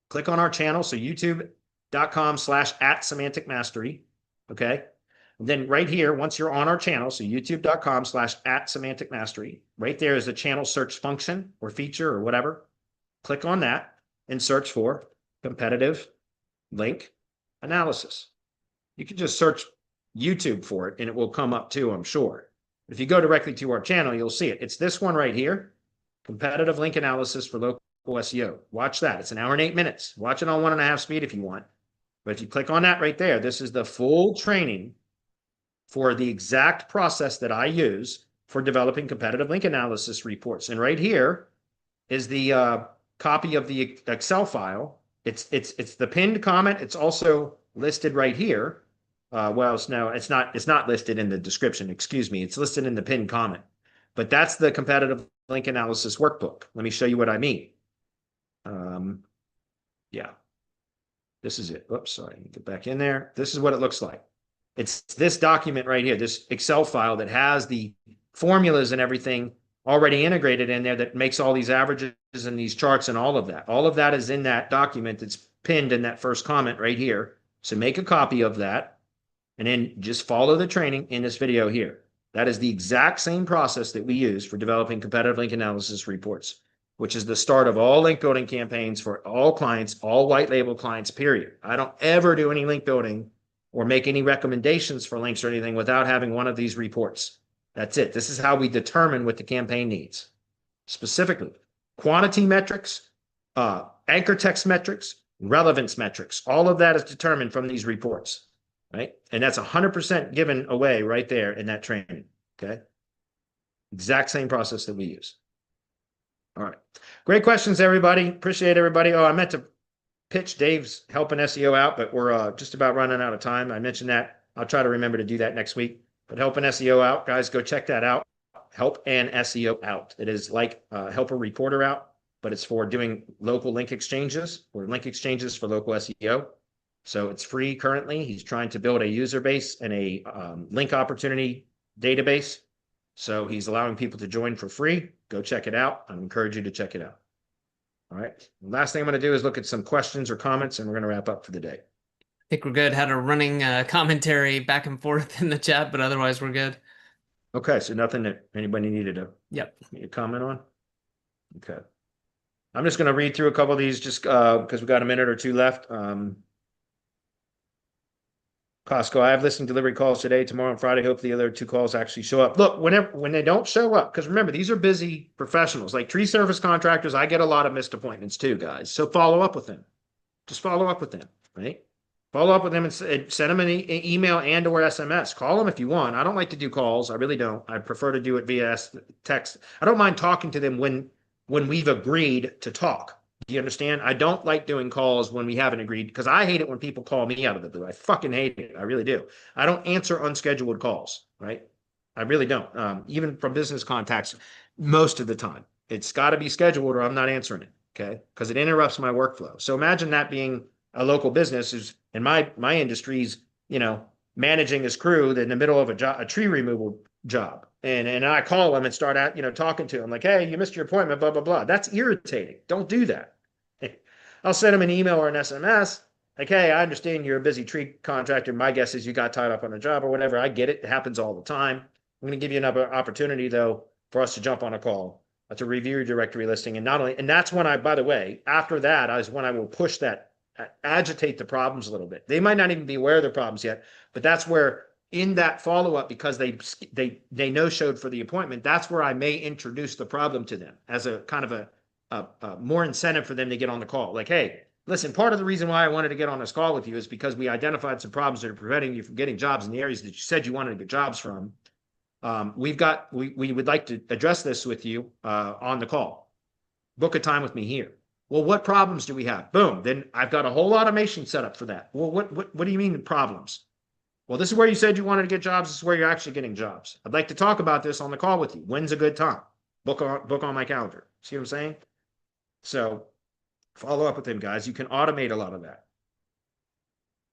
Click on our channel. So youtube.com/@semantic-mastery. Okay. And then right here, once you're on our channel, so youtube.com/@semantic-mastery, right there is the channel search function or feature or whatever. Click on that and search for competitive link analysis. You can just search YouTube for it and it will come up too, I'm sure. If you go directly to our channel, you'll see it. It's this one right here, competitive link analysis for local SEO. Watch that. It's 1 hour and 8 minutes. Watch it on 1.5 speed if you want. But if you click on that right there, this is the full training for the exact process that I use for developing competitive link analysis reports. And right here is the copy of the Excel file. It's the pinned comment. It's also listed right here. Well, no, it's not listed in the description. Excuse me. It's listed in the pinned comment. But that's the competitive link analysis workbook. Let me show you what I mean. Yeah, this is it. Oops, sorry. Get back in there. This is what it looks like. It's this document right here, this Excel file that has the formulas and everything already integrated in there that makes all these averages and these charts and all of that. All of that is in that document that's pinned in that first comment right here. So make a copy of that and then just follow the training in this video here. That is the exact same process that we use for developing competitive link analysis reports, which is the start of all link building campaigns for all clients, all white label clients, period. I don't ever do any link building or make any recommendations for links or anything without having one of these reports. That's it. This is how we determine what the campaign needs. Specifically, quantity metrics, anchor text metrics, relevance metrics. All of that is determined from these reports, right? And that's 100% given away right there in that training, okay? Exact same process that we use. All right. Great questions, everybody. Appreciate everybody. Oh, I meant to pitch Dave's helping SEO out, but we're just about running out of time. I mentioned that. I'll try to remember to do that next week. But helping SEO out, guys, go check that out. Help and SEO out. It is like help a reporter out, but it's for doing local link exchanges or link exchanges for local SEO. So it's free currently. He's trying to build a user base and a link opportunity database. So he's allowing people to join for free. Go check it out. I encourage you to check it out. All right. The last thing I'm going to do is look at some questions or comments, and we're going to wrap up for the day. I think we're good. Had a running commentary back and forth in the chat, but otherwise we're good. Okay, so nothing that anybody needed to comment on? Okay. I'm just going to read through a couple of these just because we've got a minute or two left. Costco, I have listing delivery calls today, tomorrow, and Friday. Hope the other 2 calls actually show up. Look, when they don't show up, because remember, these are busy professionals. Like tree service contractors, I get a lot of missed appointments too, guys. So follow up with them. Just follow up with them, right? Follow up with them and send them an email and or SMS. Call them if you want. I don't like to do calls. I really don't. I prefer to do it via text. I don't mind talking to them when we've agreed to talk. Do you understand? I don't like doing calls when we haven't agreed because I hate it when people call me out of the blue. I fucking hate it. I really do. I don't answer unscheduled calls, right? I really don't. Even from business contacts, most of the time. It's got to be scheduled or I'm not answering it, okay? Because it interrupts my workflow. So imagine that being a local business is in my industry's, managing his crew in the middle of a tree removal job. And I call them and start out, talking to them like, hey, you missed your appointment, blah, blah, blah. That's irritating. Don't do that. I'll send them an email or an SMS like, hey, I understand you're a busy tree contractor. My guess is you got tied up on a job or whatever. I get it. It happens all the time. I'm going to give you another opportunity, though, for us to jump on a call to review your directory listing. And that's when by the way, after that is when I will push that, agitate the problems a little bit. They might not even be aware of the problems yet, but that's where in that follow-up, because they no-showed for the appointment, that's where I may introduce the problem to them as a kind of a more incentive for them to get on the call. Like, hey, listen, part of the reason why I wanted to get on this call with you is because we identified some problems that are preventing you from getting jobs in the areas that you said you wanted to get jobs from. We would like to address this with you on the call. Book a time with me here. Well, what problems do we have? Boom. Then I've got a whole automation set up for that. Well, what do you mean problems? Well, this is where you said you wanted to get jobs. This is where you're actually getting jobs. I'd like to talk about this on the call with you. When's a good time? Book on my calendar. See what I'm saying? So follow up with them, guys. You can automate a lot of that.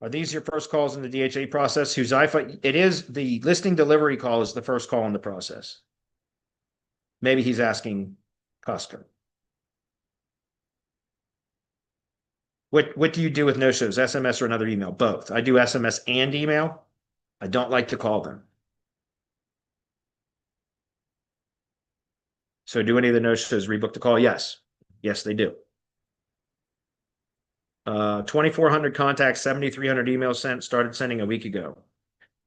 Are these your first calls in the DHA process? It is the listing delivery call is the first call in the process. Maybe he's asking Custer. What do you do with no-shows, SMS or another email? Both. I do SMS and email. I don't like to call them. So do any of the no-shows rebook the call? Yes. Yes, they do. 2,400 contacts, 7,300 emails sent, started sending a week ago.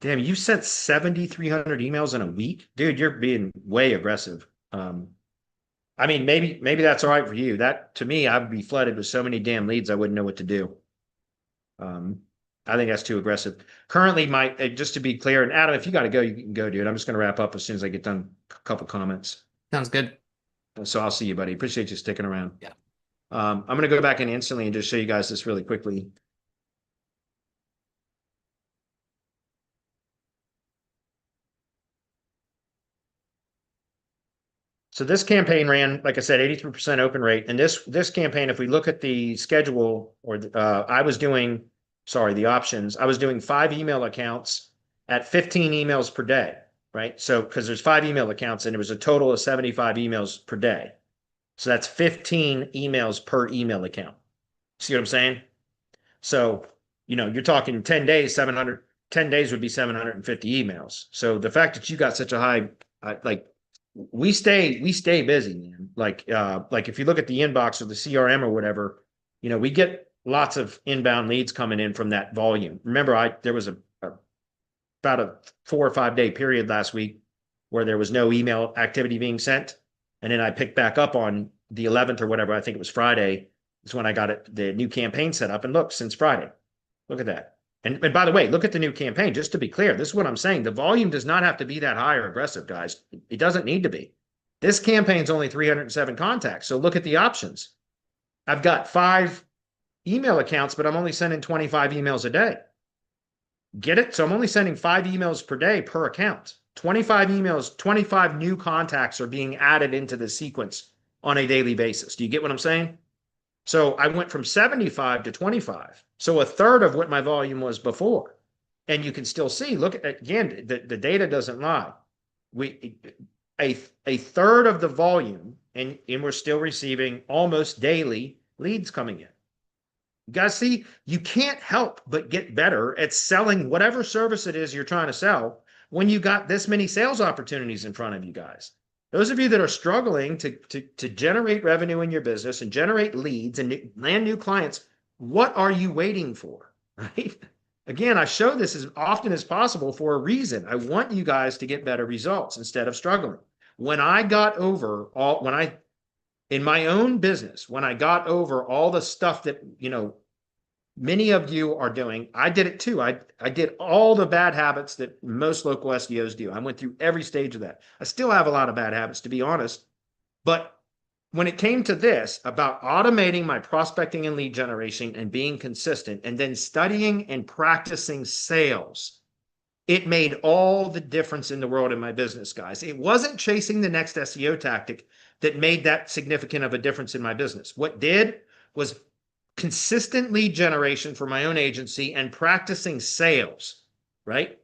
Damn, you sent 7,300 emails in a week? Dude, you're being way aggressive. I mean, maybe that's all right for you. That, to me, I would be flooded with so many damn leads, I wouldn't know what to do. I think that's too aggressive. Currently, just to be clear, and Adam, if you got to go, you can go, dude. I'm just going to wrap up as soon as I get done a couple comments. Sounds good. So I'll see you, buddy. Appreciate you sticking around. Yeah. I'm going to go back in instantly and just show you guys this really quickly. So this campaign ran, like I said, 83% open rate. And this campaign, if we look at the schedule, or the options, I was doing 5 email accounts at 15 emails per day, right? So because there's 5 email accounts and it was a total of 75 emails per day. So that's 15 emails per email account. See what I'm saying? So, you're talking 10 days, 10 days would be 750 emails. So the fact that you got such a high, we stay busy, man. Like if you look at the inbox or the CRM or whatever, we get lots of inbound leads coming in from that volume. Remember, there was about a 4 or 5 day period last week where there was no email activity being sent. And then I picked back up on the 11th or whatever. I think it was Friday. Is when I got the new campaign set up. And look, since Friday, look at that. And by the way, look at the new campaign. Just to be clear, this is what I'm saying. The volume does not have to be that high or aggressive, guys. It doesn't need to be. This campaign's only 307 contacts. So look at the options. I've got 5 email accounts, but I'm only sending 25 emails a day. Get it? So I'm only sending 5 emails per day per account. 25 emails, 25 new contacts are being added into the sequence on a daily basis. Do you get what I'm saying? So I went from 75 to 25. So a third of what my volume was before. And you can still see, look, again, the data doesn't lie. A third of the volume, and we're still receiving almost daily leads coming in. You guys see, you can't help but get better at selling whatever service it is you're trying to sell when you got this many sales opportunities in front of you guys. Those of you that are struggling to generate revenue in your business and generate leads and land new clients, what are you waiting for, right? Again, I show this as often as possible for a reason. I want you guys to get better results instead of struggling. When I got over in my own business, when I got over all the stuff that, many of you are doing, I did it too. I did all the bad habits that most local SEOs do. I went through every stage of that. I still have a lot of bad habits, to be honest. But when it came to this about automating my prospecting and lead generation and being consistent and then studying and practicing sales, it made all the difference in the world in my business, guys. It wasn't chasing the next SEO tactic that made that significant of a difference in my business. What did was consistent lead generation for my own agency and practicing sales, right?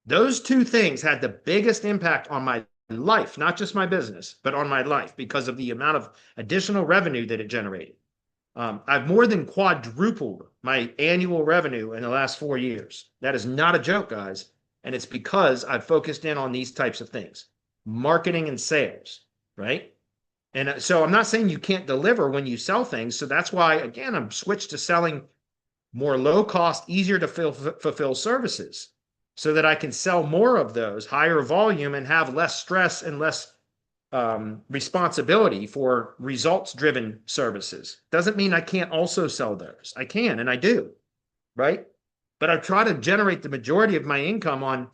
Those 2 things had the biggest impact on my life, not just my business, but on my life because of the amount of additional revenue that it generated. I've more than quadrupled my annual revenue in the last 4 years. That is not a joke, guys. And it's because I've focused in on these types of things, marketing and sales, right? And so I'm not saying you can't deliver when you sell things. So that's why, again, I'm switched to selling more low cost, easier to fulfill services. so that I can sell more of those, higher volume, and have less stress and less responsibility for results driven services. Doesn't mean I can't also sell those. I can, and I do, right? But I try to generate the majority of my income on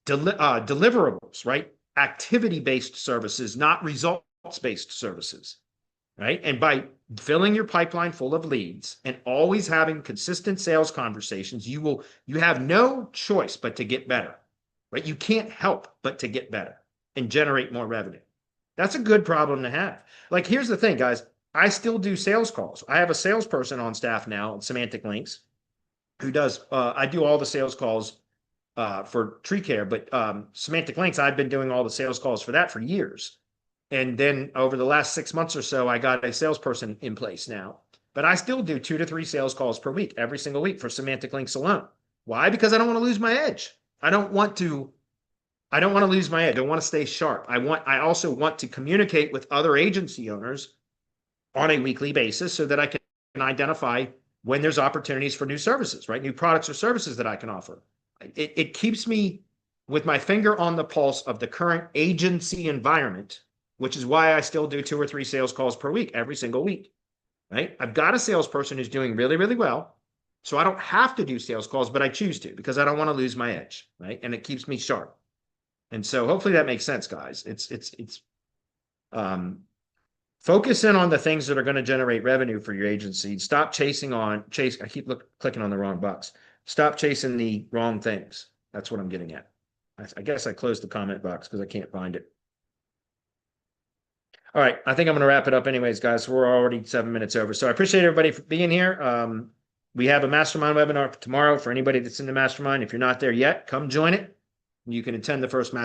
deliverables, right? Activity based services, not results based services, right? And by filling your pipeline full of leads and always having consistent sales conversations, you have no choice but to get better, right? You can't help but to get better and generate more revenue. That's a good problem to have. Like, here's the thing, guys. I still do sales calls. I have a salesperson on staff now at Semantic Links who does, I do all the sales calls for tree care, but Semantic Links, I've been doing all the sales calls for that for years. And then over the last 6 months or so, I got a salesperson in place now. But I still do 2 to 3 sales calls per week, every single week for Semantic Links alone. Why? Because I don't want to lose my edge. I don't want to lose my edge. I want to stay sharp. I also want to communicate with other agency owners on a weekly basis so that I can identify when there's opportunities for new services, right? New products or services that I can offer. It keeps me with my finger on the pulse of the current agency environment, which is why I still do 2 or 3 sales calls per week, every single week, right? I've got a salesperson who's doing really, really well. So I don't have to do sales calls, but I choose to because I don't want to lose my edge, right? And it keeps me sharp. And so hopefully that makes sense, guys. Focus in on the things that are going to generate revenue for your agency. Stop I keep clicking on the wrong box. Stop chasing the wrong things. That's what I'm getting at. I guess I closed the comment box because I can't find it. All right, I think I'm going to wrap it up anyways, guys. We're already 7 minutes over. So I appreciate everybody for being here. We have a mastermind webinar tomorrow for anybody that's in the mastermind. If you're not there yet, come join it. You can attend the first mastermind.